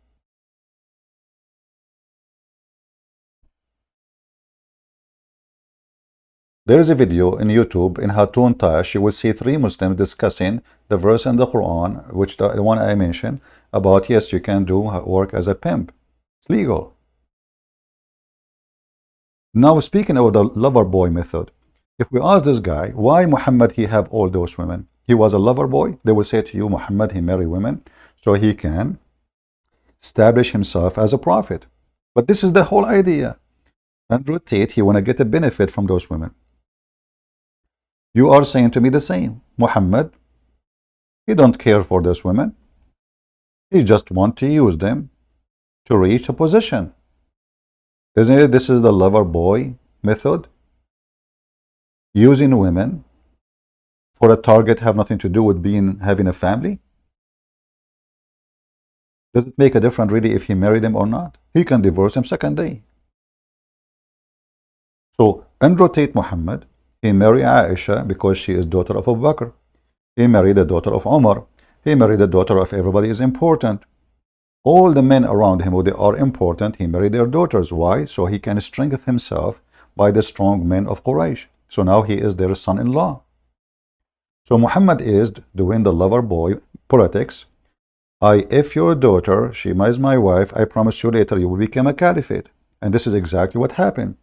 There is a video in YouTube in Hatun Tash. You will see 3 Muslims discussing the verse in the Quran, which the one I mentioned, about yes, you can do work as a pimp. It's legal. Now speaking of the lover boy method, if we ask this guy, why Muhammad he have all those women? He was a lover boy. They will say to you, Muhammad, he married women so he can establish himself as a prophet. But this is the whole idea. Andrew Tate, he want to get a benefit from those women. You are saying to me the same. Muhammad, he don't care for those women. He just want to use them to reach a position. Isn't it? This is the lover boy method. Using women for a target have nothing to do with having a family. Does it make a difference really if he married them or not? He can divorce them second day. So Andrew Tate Muhammad, he married Aisha because she is daughter of Abu Bakr. He married the daughter of Omar. He married the daughter of everybody is important. All the men around him who they are important, he married their daughters. Why? So he can strengthen himself by the strong men of Quraysh. So now he is their son-in-law. So Muhammad is doing the lover boy politics. If your daughter, she is my wife, I promise you later you will become a caliphate. And this is exactly what happened.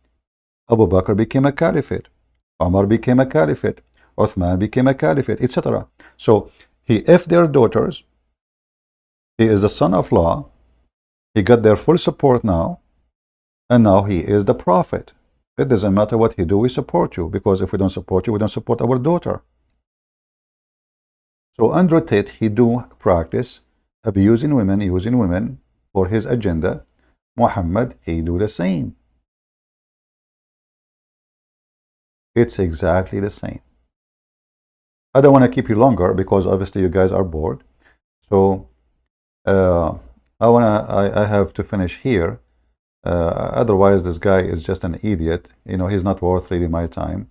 Abu Bakr became a caliphate. Omar became a caliphate. Uthman became a caliphate, etc. So he their daughters. He is the son of law. He got their full support now. And now he is the prophet. It doesn't matter what he do, we support you. Because if we don't support you, we don't support our daughter. So Andrew Tate, he do practice abusing women, using women for his agenda. Muhammad, he do the same. It's exactly the same. I don't want to keep you longer because obviously you guys are bored. So I have to finish here. Otherwise, this guy is just an idiot. You know, he's not worth really my time.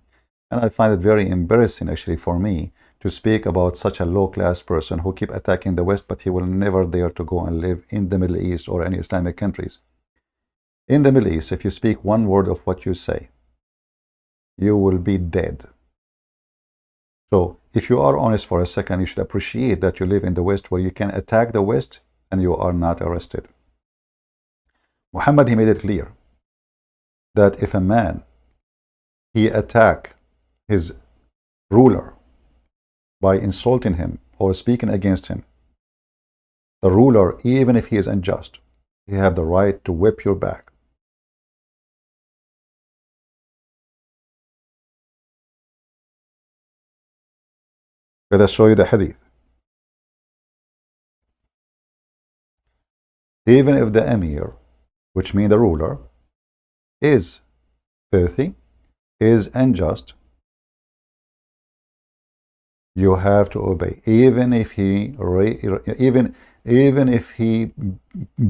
And I find it very embarrassing, actually, for me to speak about such a low-class person who keep attacking the West, but he will never dare to go and live in the Middle East or any Islamic countries. In the Middle East, if you speak one word of what you say, you will be dead. So if you are honest for a second, you should appreciate that you live in the West where you can attack the West and you are not arrested. Muhammad, he made it clear that if a man, he attack his ruler by insulting him or speaking against him, the ruler, even if he is unjust, he have the right to whip your back. Let us show you the hadith. Even if the emir, which means the ruler, is filthy, is unjust, you have to obey, even if he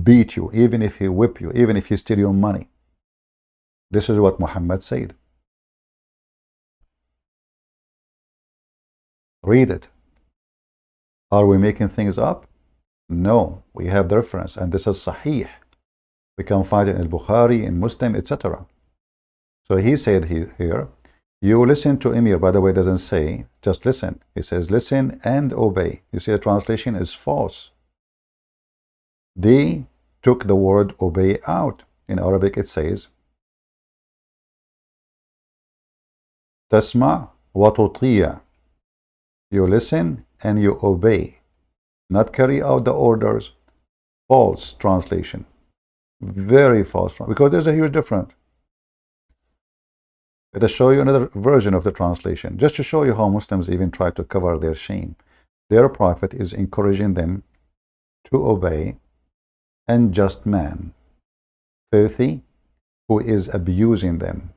beat you, even if he whip you, even if he steal your money. This is what Muhammad said. Read it. Are we making things up? No, we have the reference, and this is sahih. We can find it in Bukhari, in Muslim, etc. So he said here, you listen to Emir. By the way, doesn't say just listen. He says listen and obey. You see, the translation is false. They took the word obey out. In Arabic, it says tasma wa tutiya. You listen and you obey, not carry out the orders. False translation. Very false, because there's a huge difference. Let us show you another version of the translation, just to show you how Muslims even try to cover their shame. Their prophet is encouraging them to obey unjust man, filthy, who is abusing them.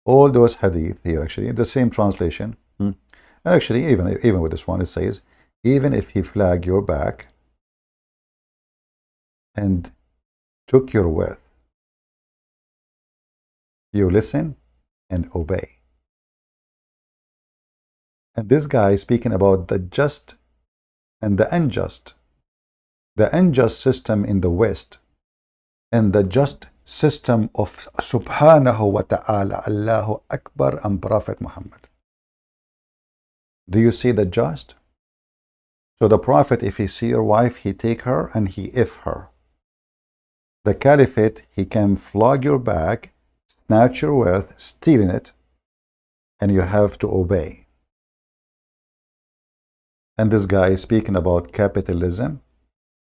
All those hadith here, actually, the same translation. And actually, even with this one, it says, even if he flag your back and took your wealth, you listen and obey. And this guy is speaking about the just and the unjust system in the West, and the just system of Subhanahu wa Ta'ala, Allahu Akbar, and Prophet Muhammad. Do you see the just? So the Prophet, if he see your wife, he take her and he if her. The Caliphate, he can flog your back, snatch your wealth, stealing it, and you have to obey. And this guy is speaking about capitalism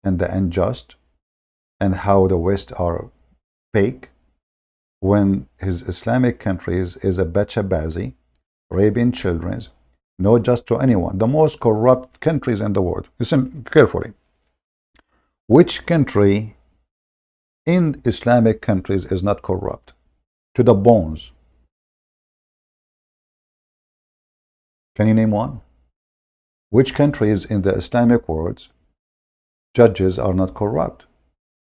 and the unjust and how the West are fake, when his Islamic countries is a bachabazi, raping children, not just to anyone, the most corrupt countries in the world. Listen carefully. Which country in Islamic countries is not corrupt? To the bones. Can you name one? Which countries in the Islamic world judges are not corrupt?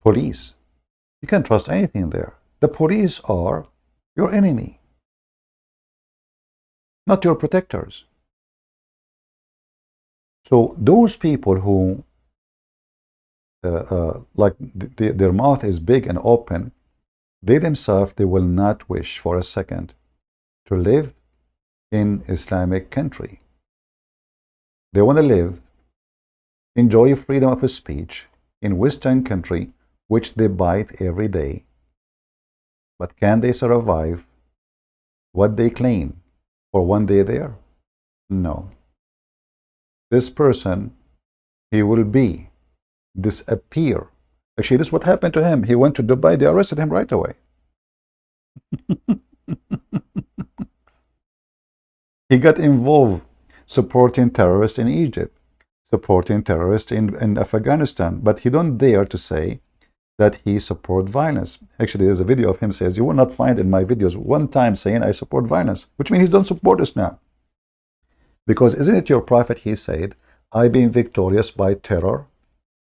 Police. You can't trust anything there. The police are your enemy, not your protectors. So those people who their mouth is big and open, they themselves, they will not wish for a second to live in Islamic country. They want to live, enjoy freedom of speech in Western country, which they bite every day. But can they survive what they claim for one day there? No. This person, he will disappear. Actually, this is what happened to him. He went to Dubai, they arrested him right away. He got involved supporting terrorists in Egypt, supporting terrorists in Afghanistan, but he don't dare to say that he support violence. Actually, there's a video of him says, you will not find in my videos one time saying I support violence, which means he don't support us now. Because isn't it your prophet, he said, I been victorious by terror.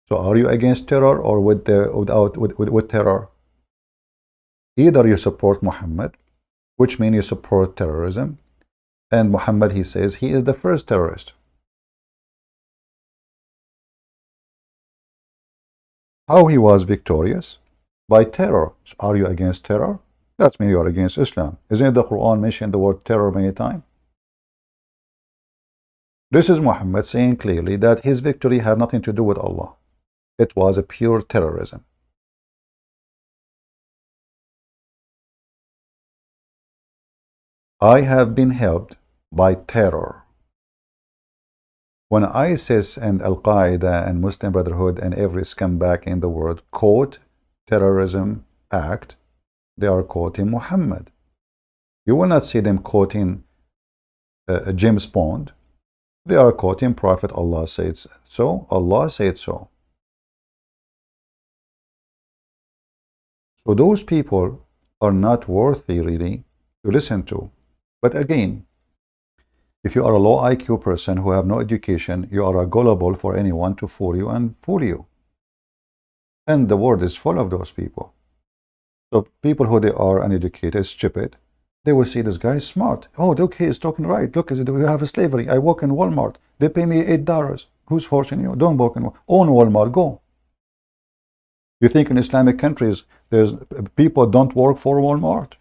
So are you against terror or with terror? Either you support Muhammad, which means you support terrorism, and Muhammad, he says, he is the first terrorist. How he was victorious? By terror. So are you against terror? That means you are against Islam. Isn't it the Quran mentioned the word terror many times? This is Muhammad saying clearly that his victory had nothing to do with Allah. It was a pure terrorism. I have been helped by terror. When ISIS and Al-Qaeda and Muslim Brotherhood and every scumbag in the world quote terrorism act, they are quoting Muhammad. You will not see them quoting James Bond. They are quoting Prophet. Allah said so. Allah said so. So those people are not worthy really to listen to. But again, if you are a low IQ person who have no education, you are gullible for anyone to fool you and fool you. And the world is full of those people. So people who they are uneducated, stupid, they will see this guy is smart. Oh, look, he is talking right. Look, we have a slavery. I work in Walmart. They pay me $8. Who's forcing you? Don't work in own Walmart. Go. You think in Islamic countries, there's people don't work for Walmart?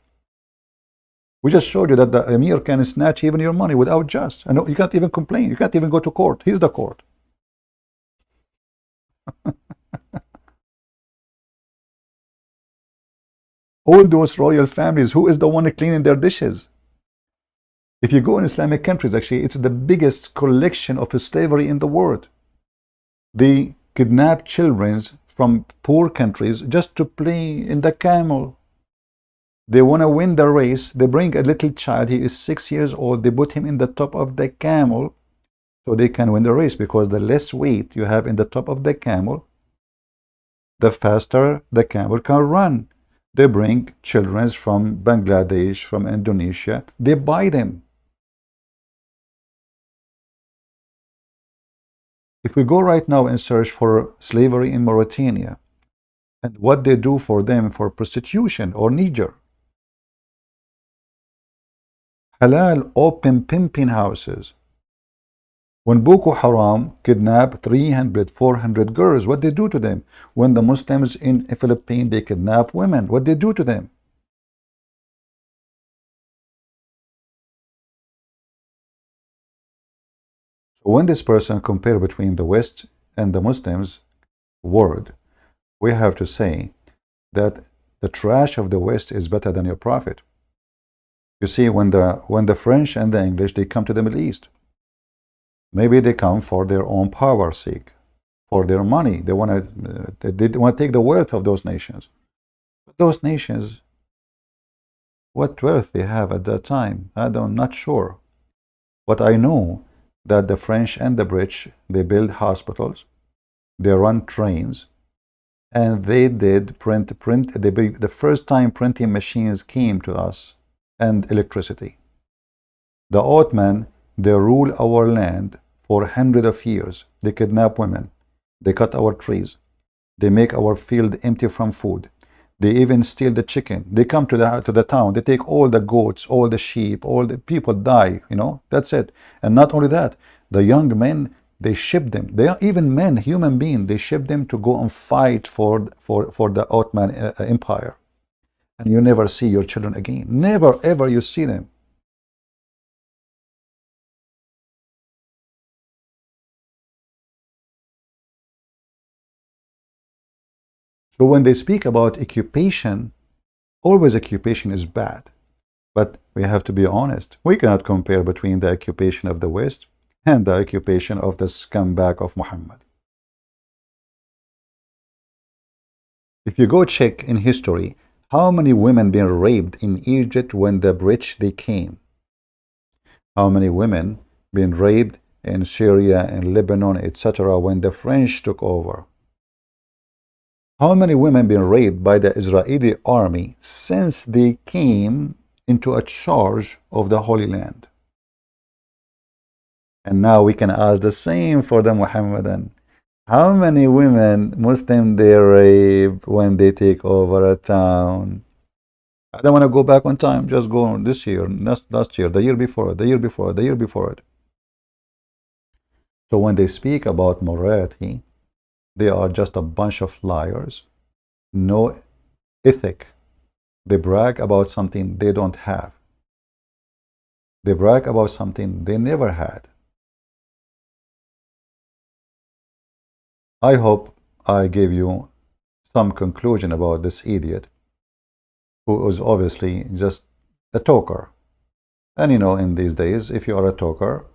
We just showed you that the emir can snatch even your money without just. And you can't even complain. You can't even go to court. He's the court. All those royal families, who is the one cleaning their dishes? If you go in Islamic countries, actually, it's the biggest collection of slavery in the world. They kidnap children from poor countries just to play in the camel. They want to win the race. They bring a little child. He is 6 years old. They put him in the top of the camel so they can win the race, because the less weight you have in the top of the camel, the faster the camel can run. They bring children from Bangladesh, from Indonesia. They buy them. If we go right now and search for slavery in Mauritania and what they do for them for prostitution or Niger, halal open pimping houses. When Boko Haram kidnap 300, 400 girls, what they do to them? When the Muslims in the Philippines, they kidnap women, what they do to them? So when this person compare between the West and the Muslims world, we have to say that the trash of the West is better than your prophet. You see, when the French and the English, they come to the Middle East, Maybe they come for their own power sake, for their money. They want to take the wealth of those nations. But those nations, what wealth they have at that time, I'm not sure. But I know that the French and the British, they build hospitals, they run trains, and they did print. The first time printing machines came to us, and electricity. The Ottoman, they rule our land for hundreds of years. They kidnap women. They cut our trees. They make our field empty from food. They even steal the chicken. They come to the town. They take all the goats, all the sheep, all the people die. That's it. And not only that, the young men, they ship them. They are even men, human beings. They ship them to go and fight for the Ottoman Empire. And you never see your children again. Never ever you see them. So when they speak about occupation, always occupation is bad. But we have to be honest. We cannot compare between the occupation of the West and the occupation of the scumbag of Muhammad. If you go check in history, how many women been raped in Egypt when the British they came? How many women been raped in Syria and Lebanon, etc. when the French took over? How many women been raped by the Israeli army since they came into a charge of the Holy Land? And now we can ask the same for the Muhammadan. How many women, Muslim, they rape when they take over a town? I don't want to go back on time. Just go on this year, last year, the year before, the year before, the year before it. So when they speak about morality, they are just a bunch of liars, no ethic. They brag about something they don't have. They brag about something they never had. I hope I gave you some conclusion about this idiot who was obviously just a talker. And in these days, if you are a talker,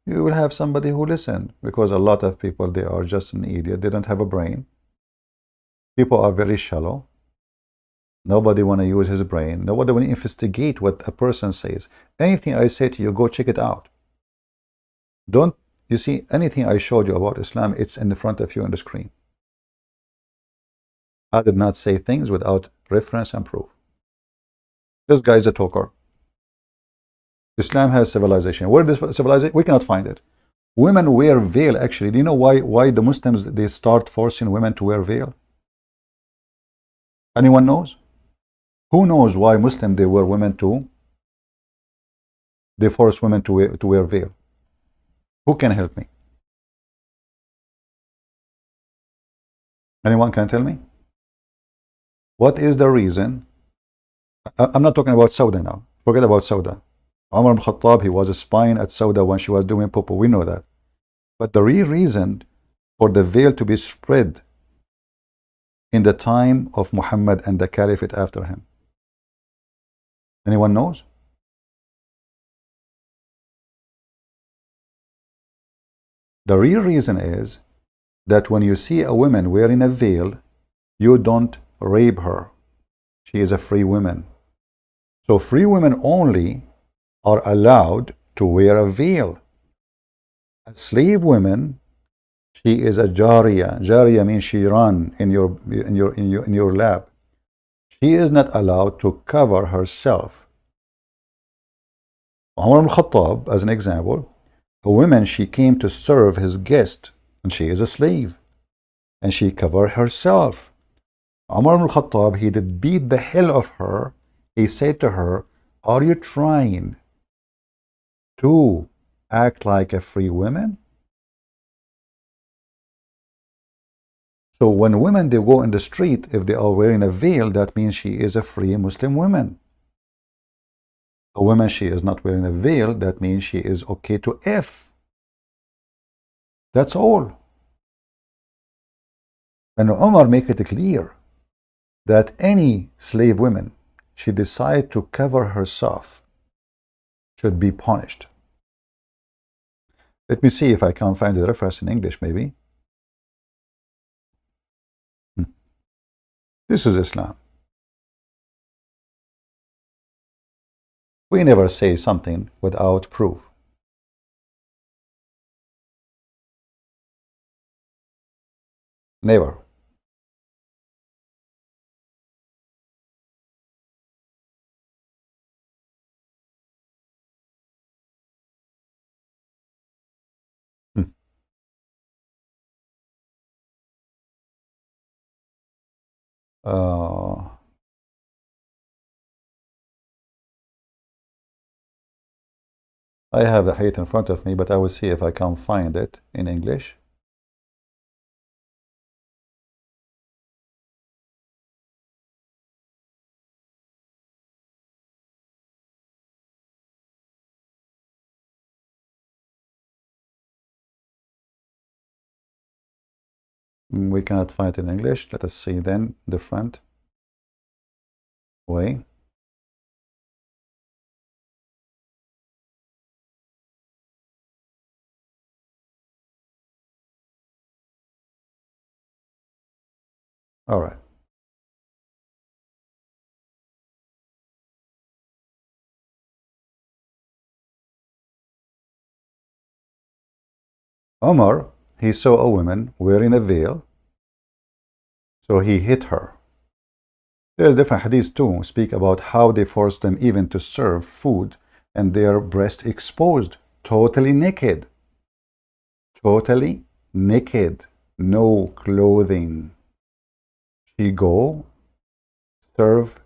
you will have somebody who listen, because a lot of people, they are just an idiot. They don't have a brain. People are very shallow. Nobody want to use his brain. Nobody want to investigate what a person says. Anything I say to you, go check it out. You see, anything I showed you about Islam, it's in the front of you on the screen. I did not say things without reference and proof. This guy is a talker. Islam has civilization. Where is civilization? We cannot find it. Women wear veil, actually. Do you know why the Muslims, they start forcing women to wear veil? Anyone knows? Who knows why Muslims, they wear women too? They force women to wear veil. Who can help me? Anyone can tell me? What is the reason? I'm not talking about Sauda now. Forget about Sauda. Umar ibn Khattab, he was spying at Sauda when she was doing popo. We know that. But the real reason for the veil to be spread in the time of Muhammad and the caliphate after him. Anyone knows? The real reason is that when you see a woman wearing a veil, you don't rape her. She is a free woman. So free women only are allowed to wear a veil. A slave woman, she is a jariya. Jariya means she run in your lap. She is not allowed to cover herself. Umar ibn Khattab, as an example, a woman, she came to serve his guest, and she is a slave, and she covered herself. Umar ibn Khattab, he did beat the hell of her. He said to her, are you trying to act like a free woman? So when women, they go in the street, if they are wearing a veil, that means she is a free Muslim woman. A woman, she is not wearing a veil, that means she is okay to F. That's all. And Umar make it clear that any slave woman, she decide to cover herself, should be punished. Let me see if I can find the reference in English, maybe. This is Islam. We never say something without proof. Never. Hmm. Uh, I have the hadith in front of me, but I will see if I can find it in English. We cannot find it in English. Let us see then different way. All right. Omar, he saw a woman wearing a veil, so he hit her. There's different hadiths too, speak about how they forced them even to serve food and their breast exposed, totally naked. Totally naked, no clothing. She go serve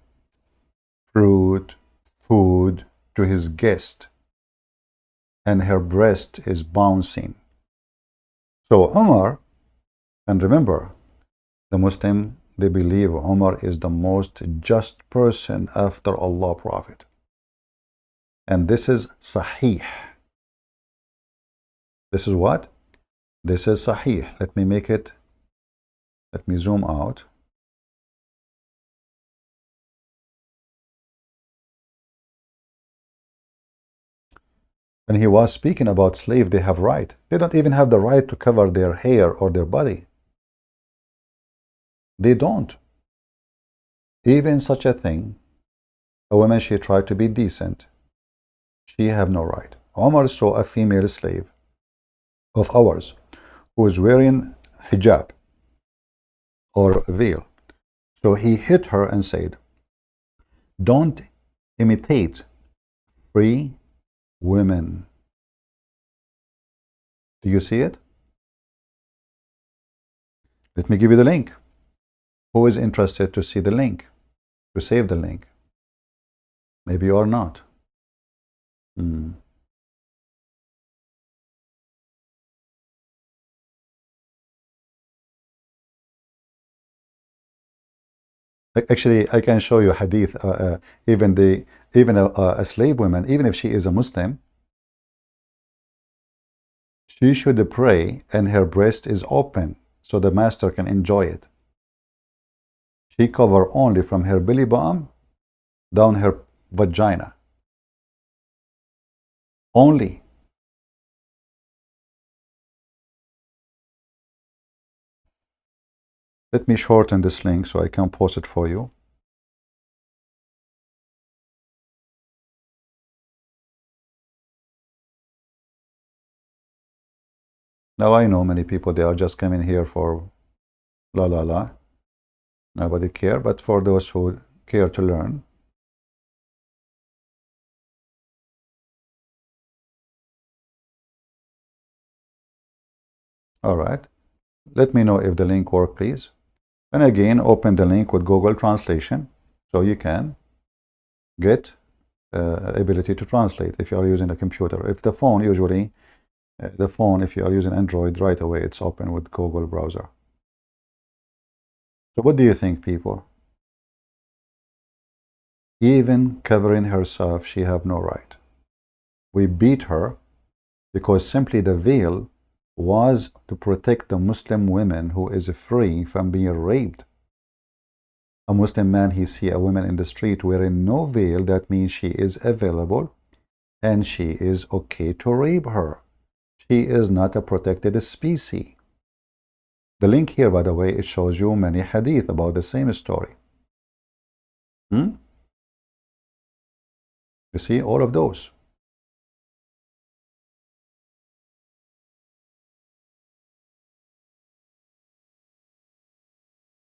fruit, food to his guest, and her breast is bouncing. So Omar, and remember, the Muslim, they believe Omar is the most just person after Allah Prophet. And this is sahih. This is what? This is sahih. Let me make it, let me zoom out. When he was speaking about slaves, they have right. They don't even have the right to cover their hair or their body. They don't. Even such a thing, a woman, she tried to be decent. She have no right. Omar saw a female slave of ours who is wearing hijab or veil. So he hit her and said, don't imitate free women. Do you see it? Let me give you the link. Who is interested to see the link? To save the link? Maybe you are not. Actually, I can show you hadith. Even a slave woman, even if she is a Muslim, she should pray and her breast is open so the master can enjoy it. She cover only from her belly button down her vagina. Only. Let me shorten this link so I can post it for you. Now I know many people, they are just coming here for la la la. Nobody care, but for those who care to learn. All right. Let me know if the link works, please. And again, open the link with Google Translation so you can get ability to translate if you are using a computer. If the phone, usually, if you are using Android, right away it's open with Google browser. So what do you think, people? Even covering herself, she have no right. We beat her because simply the veil was to protect the Muslim women who is free from being raped. A Muslim man, he see a woman in the street wearing no veil, that means she is available and she is okay to rape her. She is not a protected species. The link here, by the way, it shows you many hadith about the same story. You see all of those.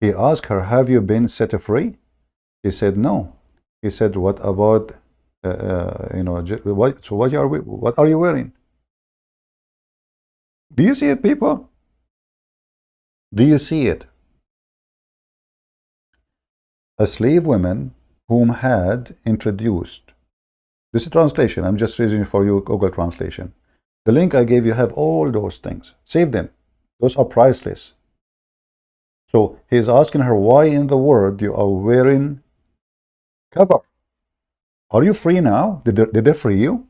He asked her, have you been set free? She said, no. He said, what about, what are you wearing? Do you see it, people? Do you see it? A slave woman whom had introduced. This is translation. I'm just reading for you Google translation. The link I gave you have all those things. Save them. Those are priceless. So he's asking her, why in the world you are wearing cover? Are you free now? Did they free you?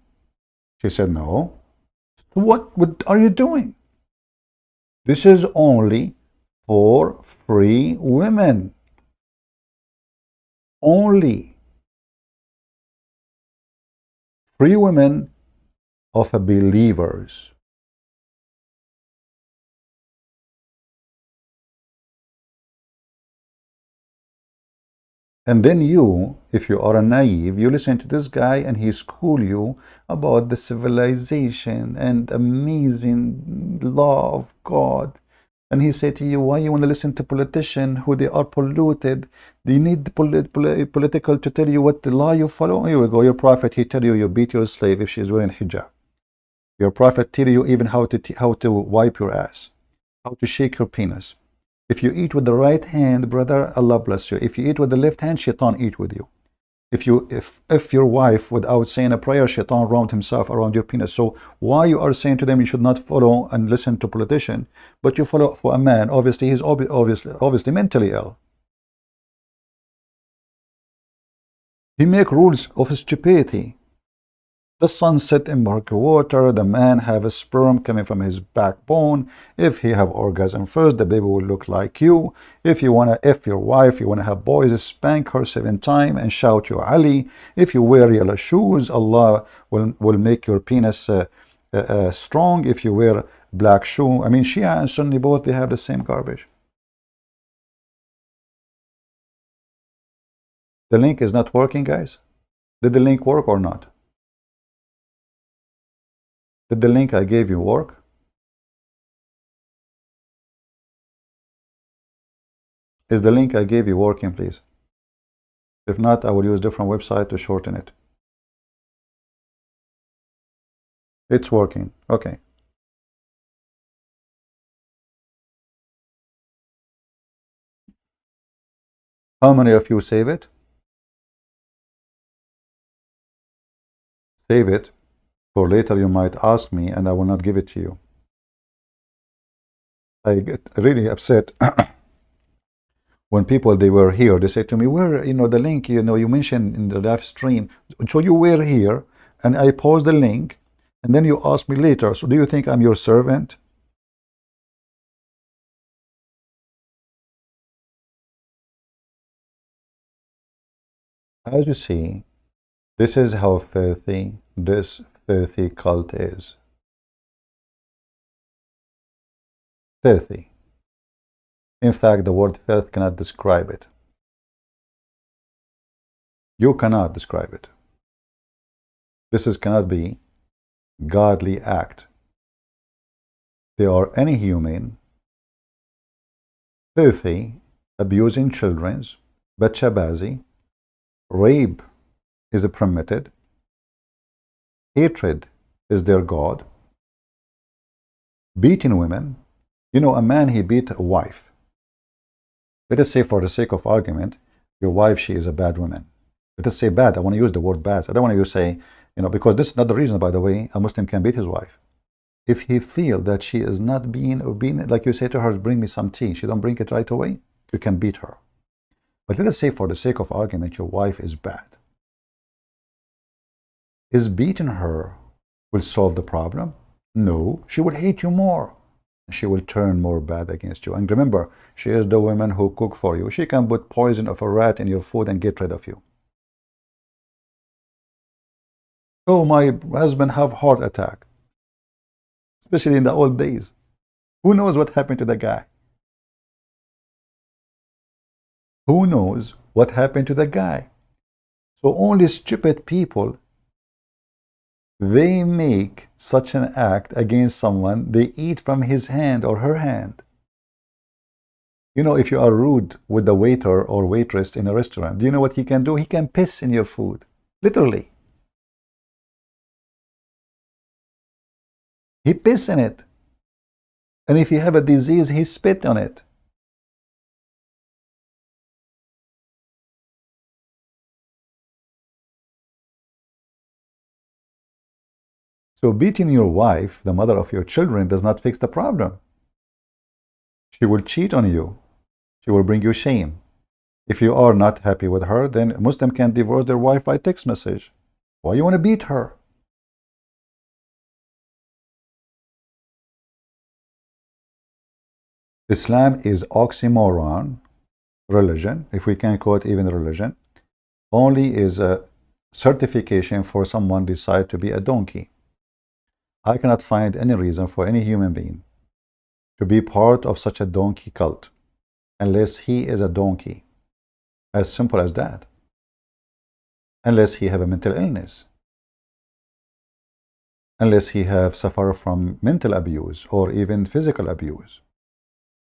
She said, no. What are you doing? This is only for free women. Only. Free women of believers. And then you, if you are a naive, you listen to this guy and he school you about the civilization and amazing law of God. And he said to you, why you want to listen to politicians who they are polluted? Do you need the political to tell you what the law you follow? Here we go. Your prophet, he tell you you beat your slave if she is wearing hijab. Your prophet tell you even how to wipe your ass, how to shake your penis. If you eat with the right hand, brother, Allah bless you. If you eat with the left hand, shaitan eat with you. If your wife, without saying a prayer, shaitan round himself around your penis. So why you are saying to them you should not follow and listen to politician, but you follow for a man? Obviously, he's obviously mentally ill. He make rules of stupidity. The sun set in murky water. The man have a sperm coming from his backbone. If he have orgasm first, the baby will look like you. If you wanna F your wife, you wanna have boys, spank her 7 times and shout you Ali. If you wear yellow shoes, Allah will make your penis strong. If you wear black shoe, I mean Shia and Sunni both, they have the same garbage. The link is not working, guys. Did the link work or not? Did the link I gave you work? Is the link I gave you working, please? If not, I will use different website to shorten it. It's working. Okay. How many of you save it? Save it. For later you might ask me and I will not give it to you. I get really upset when people, they were here, they say to me, where, the link, you mentioned in the live stream. So you were here and I post the link and then you ask me later. So do you think I'm your servant? As you see, this is how filthy this filthy cult is. Filthy. In fact, the word filth cannot describe it. You cannot describe it. Cannot be godly act. They are inhuman, filthy, abusing children's, bachabazi, rape is permitted, hatred is their God, beating women. A man, he beat a wife. Let us say, for the sake of argument, your wife, she is a bad woman. Let us say bad. I want to use the word bad. I don't want to say, because this is not the reason, by the way, a Muslim can beat his wife. If he feel that she is not being, like you say to her, bring me some tea, she don't bring it right away, you can beat her. But let us say, for the sake of argument, your wife is bad. Is beating her will solve the problem? No, she will hate you more. She will turn more bad against you. And remember, she is the woman who cook for you. She can put poison of a rat in your food and get rid of you. Oh, my husband have heart attack. especially in the old days. Who knows what happened to the guy? Who knows what happened to the guy? So only stupid people, they make such an act against someone, they eat from his hand or her hand. You know, if you are rude with the waiter or waitress in a restaurant, do you know what he can do? He can piss in your food. Literally. He piss in it. And if you have a disease, he spit on it. So beating your wife, the mother of your children, does not fix the problem. She will cheat on you. She will bring you shame. If you are not happy with her, then a Muslim can divorce their wife by text message. Why you want to beat her? Islam is oxymoron religion, if we can call it even religion, only is a certification for someone decide to be a donkey. I cannot find any reason for any human being to be part of such a donkey cult unless he is a donkey. As simple as that. Unless he have a mental illness. Unless he have suffered from mental abuse or even physical abuse.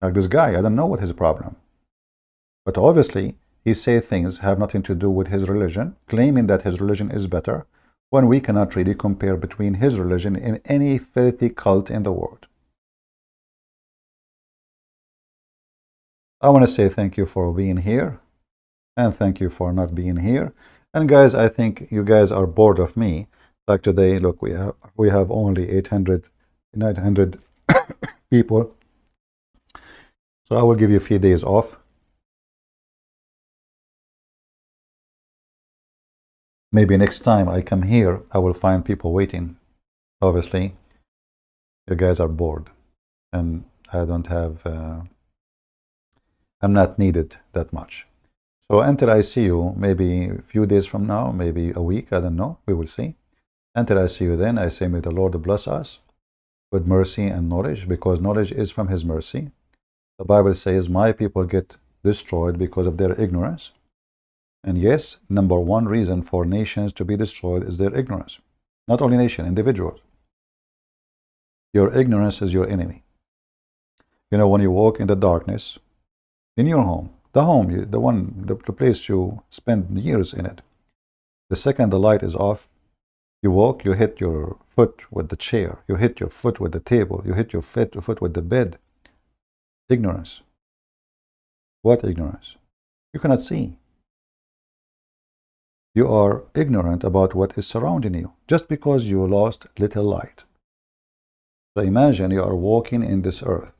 Like this guy, I don't know what his problem. But obviously, he say things have nothing to do with his religion, claiming that his religion is better, when we cannot really compare between his religion and any filthy cult in the world. I want to say thank you for being here, and thank you for not being here. And guys, I think you guys are bored of me. Like today, look, we have only 800, 900 people. So I will give you a few days off. Maybe next time I come here, I will find people waiting. Obviously, you guys are bored, and I don't have, I'm not needed that much. So until I see you, maybe a few days from now, maybe a week, I don't know, we will see. Until I see you then, I say may the Lord bless us with mercy and knowledge, because knowledge is from his mercy. The Bible says, my people get destroyed because of their ignorance. And yes, number one reason for nations to be destroyed is their ignorance. Not only nation, individuals. Your ignorance is your enemy. You know, when you walk in the darkness, in your home, the place you spend years in it, the second the light is off, you walk, you hit your foot with the chair, you hit your foot with the table, you hit your foot with the bed. Ignorance. What ignorance? You cannot see. You are ignorant about what is surrounding you, just because you lost little light. So imagine you are walking in this earth,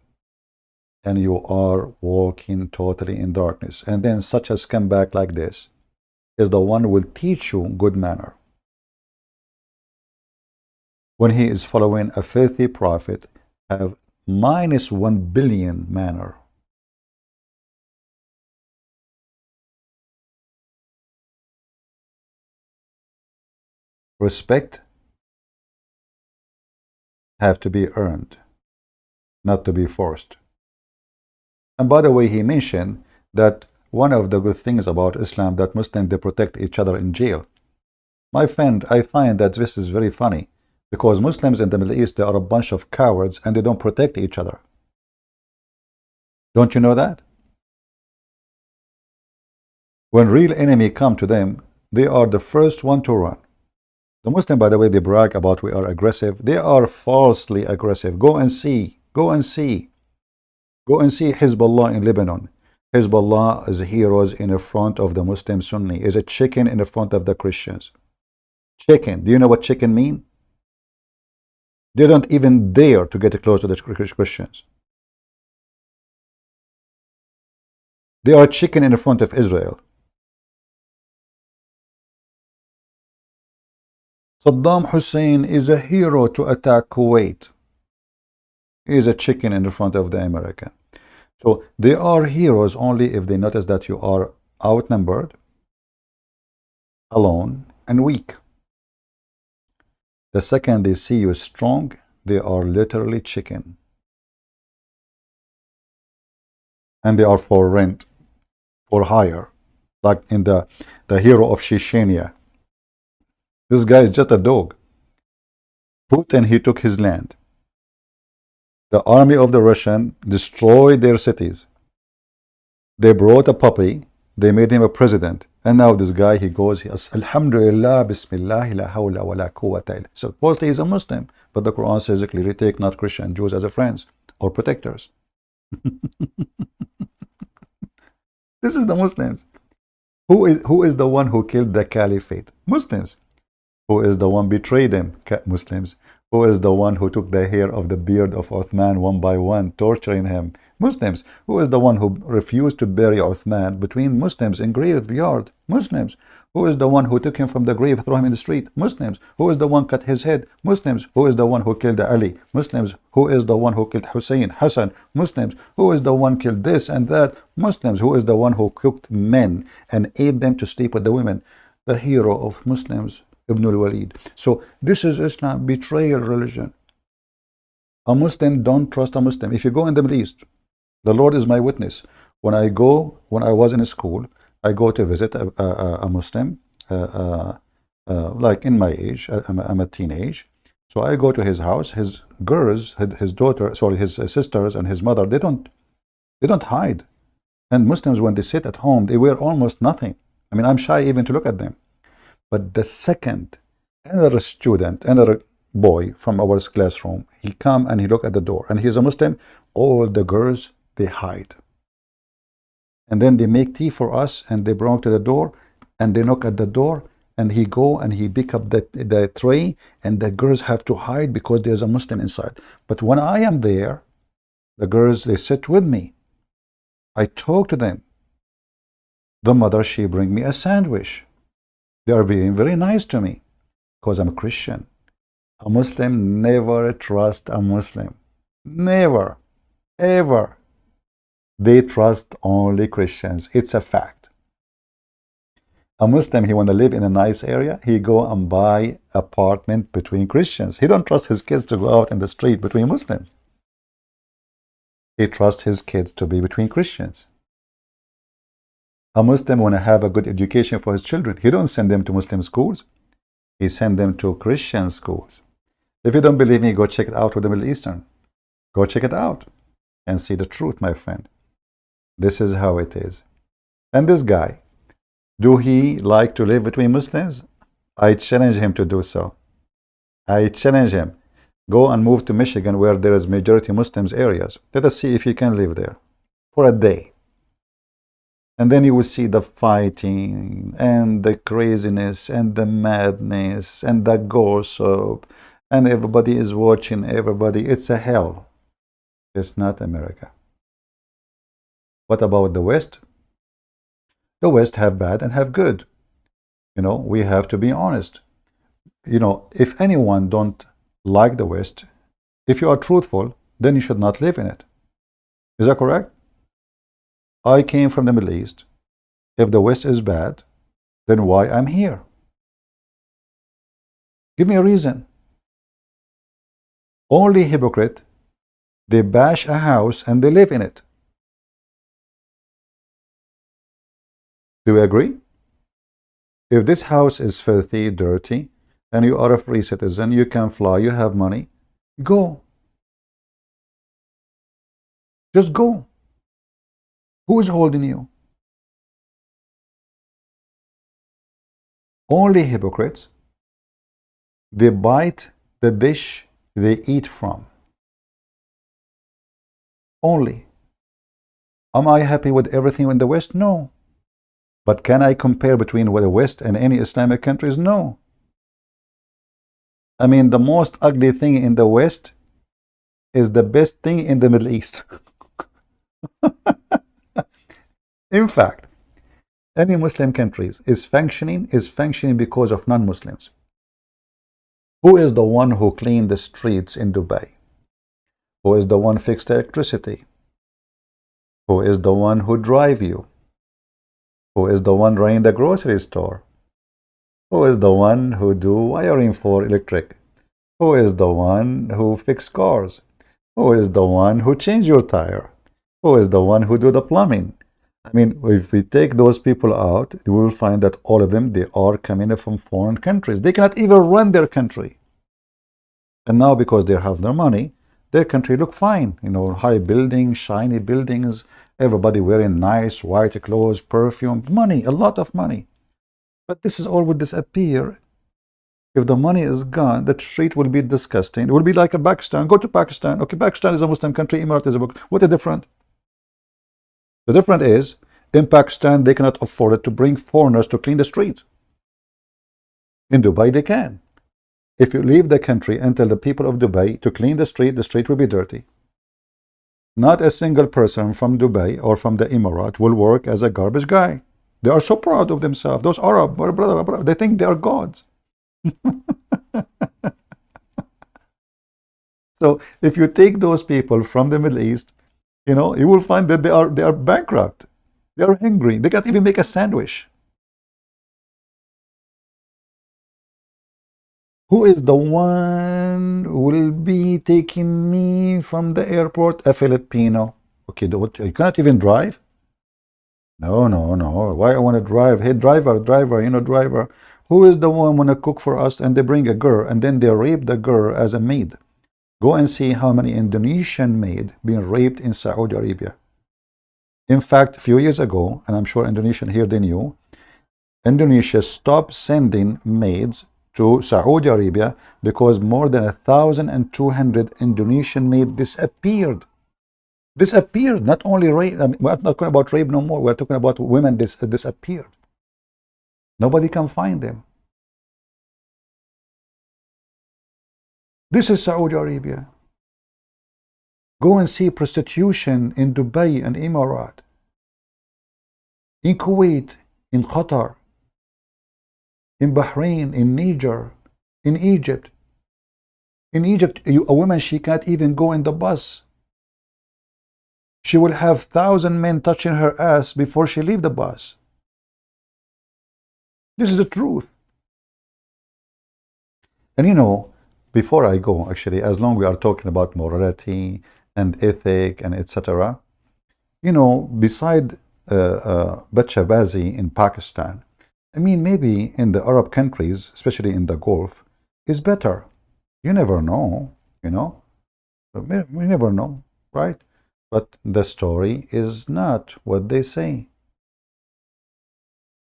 and you are walking totally in darkness, and then such a scumbag like this is the one who will teach you good manner. When he is following a filthy prophet, have -1 billion manner. Respect have to be earned, not to be forced. And by the way, he mentioned that one of the good things about Islam that Muslims, they protect each other in jail. My friend, I find that this is very funny, because Muslims in the Middle East, they are a bunch of cowards and they don't protect each other. Don't you know that? When real enemy come to them, they are the first one to run. The Muslim, by the way, they brag about we are aggressive. They are falsely aggressive. Go and see. Go and see. Go and see Hezbollah in Lebanon. Hezbollah is heroes in front of the Muslim Sunni. Is a chicken in the front of the Christians. Chicken. Do you know what chicken mean? They don't even dare to get close to the Christians. They are chicken in front of Israel. Saddam Hussein is a hero to attack Kuwait. He is a chicken in front of the American. So they are heroes only if they notice that you are outnumbered, alone, and weak. The second they see you strong, They are literally chicken. And they are for rent, for hire. Like in the hero of Chechnya. This guy is just a dog. Putin, he took his land. The army of the Russian destroyed their cities. They brought a puppy. They made him a president. And now this guy, he goes, he says, Alhamdulillah, Bismillah, la hawla wa la quwwata illa. So supposedly he's a Muslim. But the Quran says clearly, take not Christian Jews as a friends or protectors. This is the Muslims. Who is the one who killed the caliphate? Muslims. Who is the one betrayed them? Muslims. Who is the one who took the hair of the beard of Uthman one by one, torturing him? Muslims. Who is the one who refused to bury Uthman between Muslims in graveyard? Muslims. Who is the one who took him from the grave, threw him in the street? Muslims. Who is the one cut his head? Muslims. Who is the one who killed Ali? Muslims. Who is the one who killed Hussein, Hassan? Muslims. Who is the one killed this and that? Muslims. Who is the one who cooked men and ate them to sleep with the women? The hero of Muslims, Ibn al-Walid. So this is Islam, betrayal religion. A Muslim don't trust a Muslim. If you go in the Middle East, the Lord is my witness. When I was in school, I go to visit a Muslim, like in my age, I'm a teenage. So I go to his house. His girls, his daughter, sorry, his sisters and his mother, they don't hide. And Muslims, when they sit at home, they wear almost nothing. I mean, I'm shy even to look at them. But the second another student, another boy from our classroom, he come and he look at the door, and he's a Muslim, all the girls, they hide. And then they make tea for us, and they bring to the door, and they knock at the door, and he go and he pick up the tray, and the girls have to hide because there's a Muslim inside. But when I am there, the girls, they sit with me. I talk to them. The mother, she bring me a sandwich. They are being very nice to me because I'm a Christian. A Muslim never trust a Muslim. Never, ever. They trust only Christians. It's a fact. A Muslim, he want to live in a nice area, he go and buy apartment between Christians. He don't trust his kids to go out in the street between Muslims. He trusts his kids to be between Christians. A Muslim want to have a good education for his children. He don't send them to Muslim schools. He send them to Christian schools. If you don't believe me, go check it out with the Middle Eastern. Go check it out and see the truth, my friend. This is how it is. And this guy, do he like to live between Muslims? I challenge him to do so. I challenge him. Go and move to Michigan where there is majority Muslims areas. Let us see if you can live there for a day. And then you will see the fighting and the craziness and the madness and the gossip. And everybody is watching everybody. It's a hell. It's not America. What about the West? The West have bad and have good. You know, we have to be honest. You know, if anyone don't like the West, if you are truthful, then you should not live in it. Is that correct? I came from the Middle East. If the West is bad, then why I'm here? Give me a reason. Only hypocrite, they bash a house and they live in it. Do you agree? If this house is filthy, dirty, and you are a free citizen, you can fly, you have money, go. Just go. Who is holding you? Only hypocrites, they bite the dish they eat from. Only. Am I happy with everything in the West? No. But can I compare between the West and any Islamic countries? No. I mean, the most ugly thing in the West is the best thing in the Middle East. In fact, any Muslim countries is functioning because of non-Muslims. Who is the one who cleaned the streets in Dubai? Who is the one fixed the electricity? Who is the one who drive you? Who is the one running the grocery store? Who is the one who do wiring for electric? Who is the one who fix cars? Who is the one who change your tire? Who is the one who do the plumbing? I mean, if we take those people out, you will find that all of them, they are coming from foreign countries. They cannot even run their country. And now because they have their money, their country look fine. You know, high buildings, shiny buildings, everybody wearing nice white clothes, perfume, money, a lot of money. But this is all will disappear. If the money is gone, the street will be disgusting. It will be like a Pakistan. Go to Pakistan. Okay, Pakistan is a Muslim country. Emirat is a book. What a difference. The difference is, in Pakistan, they cannot afford it to bring foreigners to clean the street. In Dubai, they can. If you leave the country and tell the people of Dubai to clean the street will be dirty. Not a single person from Dubai or from the Emirat will work as a garbage guy. They are so proud of themselves. Those Arab, brother, they think they are gods. So if you take those people from the Middle East, you know, you will find that they are bankrupt. They are hungry. They can't even make a sandwich. Who is the one who will be taking me from the airport? A Filipino. Okay, you cannot even drive? No, no, no. Why I want to drive? Hey, driver, you know, driver. Who is the one want to cook for us? And they bring a girl, and then they rape the girl as a maid. Go and see how many Indonesian maid being raped in Saudi Arabia. In fact, a few years ago, and I'm sure Indonesian here they knew, Indonesia stopped sending maids to Saudi Arabia because more than 1,200 Indonesian maids disappeared. Disappeared. Not only rape. I mean, we're not talking about rape no more. We're talking about women disappeared. Nobody can find them. This is Saudi Arabia. Go and see prostitution in Dubai and Emirat, in Kuwait, in Qatar, in Bahrain, in Niger, in Egypt. In Egypt, a woman, she can't even go in the bus. She will have 1,000 men touching her ass before she leave the bus. This is the truth. And you know, before I go, actually, as long we are talking about morality and ethic and etc., you know, beside Bachabazi in Pakistan, I mean, maybe in the Arab countries, especially in the Gulf, is better. You never know, you know. We never know, right? But the story is not what they say.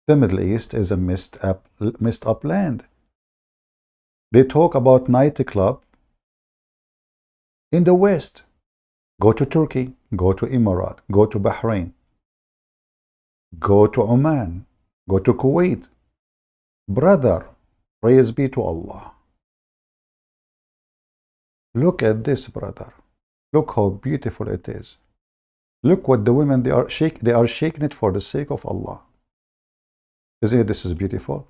The Middle East is a messed up land. They talk about nightclub in the West. Go to Turkey, go to Emirat, go to Bahrain, go to Oman, go to Kuwait. Brother, praise be to Allah. Look at this, brother. Look how beautiful it is. Look what the women, they are shaking it for the sake of Allah. Isn't it this is beautiful?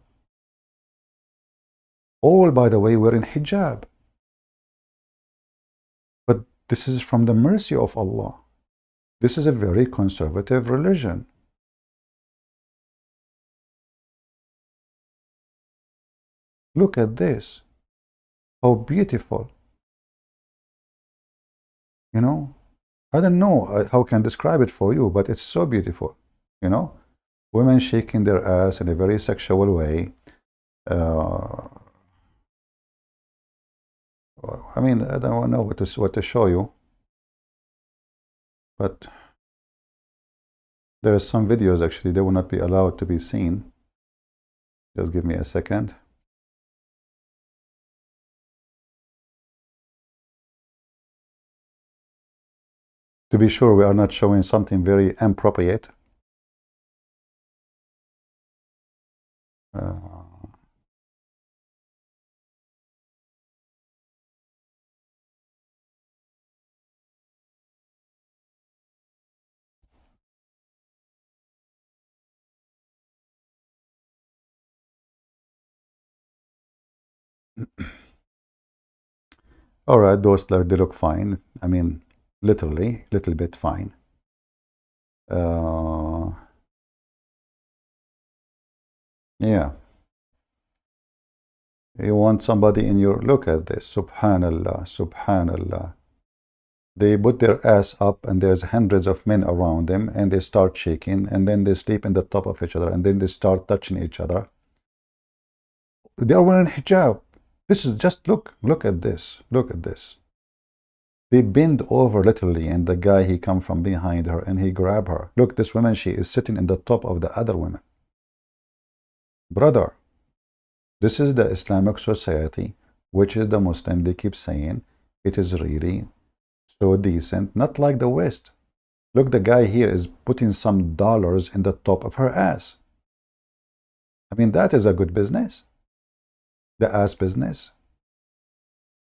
All, by the way, wearing hijab. But this is from the mercy of Allah. This is a very conservative religion. Look at this. How beautiful. You know, I don't know how I can describe it for you, but it's so beautiful. You know, women shaking their ass in a very sexual way. I mean, I don't know what to show you, but there are some videos actually they will not be allowed to be seen. Just give me a second. To be sure, we are not showing something very inappropriate. All right, those they look fine. I mean, literally, little bit fine. Yeah. You want somebody in your, look at this, subhanallah, subhanallah. They put their ass up and there's hundreds of men around them and they start shaking and then they sleep in the top of each other and then they start touching each other. They are wearing hijab. This is just, look at this, look at this. They bend over literally and the guy, he come from behind her and he grab her. Look, this woman, she is sitting in the top of the other women. Brother, this is the Islamic society, which is the Muslim. They keep saying it is really so decent, not like the West. Look, the guy here is putting some dollars in the top of her ass. I mean, that is a good business. The ass business.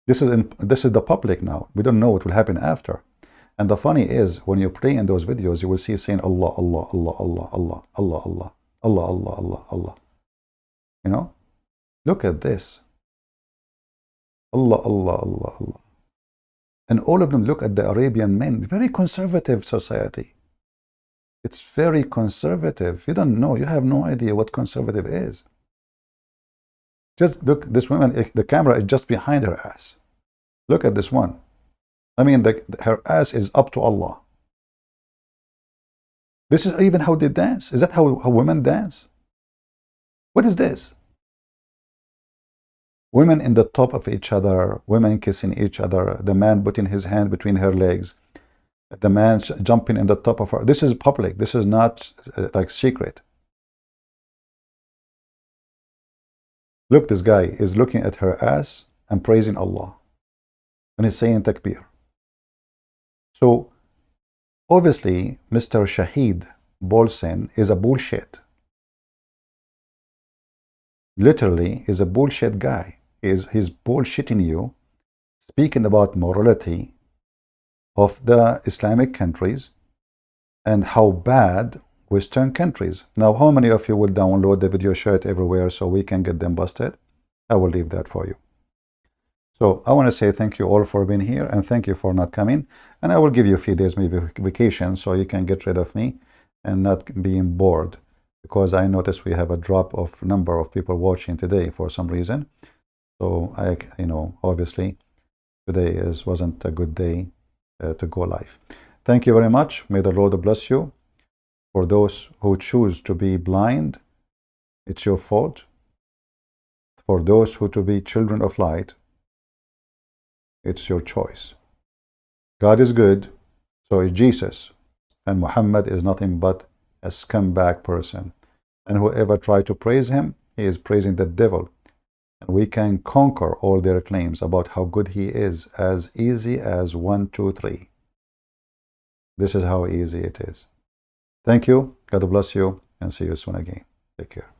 This is the public now. We don't know what will happen after. And the funny is, when you play in those videos, you will see saying Allah, Allah, Allah, Allah, Allah, Allah, Allah, Allah, Allah, Allah, Allah. You know? Look at this. Allah, Allah, Allah, Allah. And all of them, look at the Arabian men. Very conservative society. It's very conservative. You don't know. You have no idea what conservative is. Just look, this woman, the camera is just behind her ass. Look at this one. I mean, her ass is up to Allah. This is even how they dance. Is that how women dance? What is this? Women in the top of each other, women kissing each other, the man putting his hand between her legs, the man jumping in the top of her. This is public. This is not like secret. Look, this guy is looking at her ass and praising Allah. And he's saying takbir. So, obviously, Mr. Shahid Bolsen is a bullshit. Literally, is a bullshit guy. He's bullshitting you, speaking about morality of the Islamic countries and how bad Western countries. Now, how many of you will download the video, share it everywhere so we can get them busted? I will leave that for you. So I want to say thank you all for being here and thank you for not coming. And I will give you a few days maybe vacation so you can get rid of me and not being bored, because I noticed we have a drop of number of people watching today for some reason. So obviously today wasn't a good day to go live. Thank you very much. May the Lord bless you. For those who choose to be blind, it's your fault. For those who to be children of light, it's your choice. God is good, so is Jesus. And Muhammad is nothing but a scumbag person. And whoever tries to praise him, he is praising the devil. And we can conquer all their claims about how good he is as easy as 1, 2, 3. This is how easy it is. Thank you. God bless you. And see you soon again. Take care.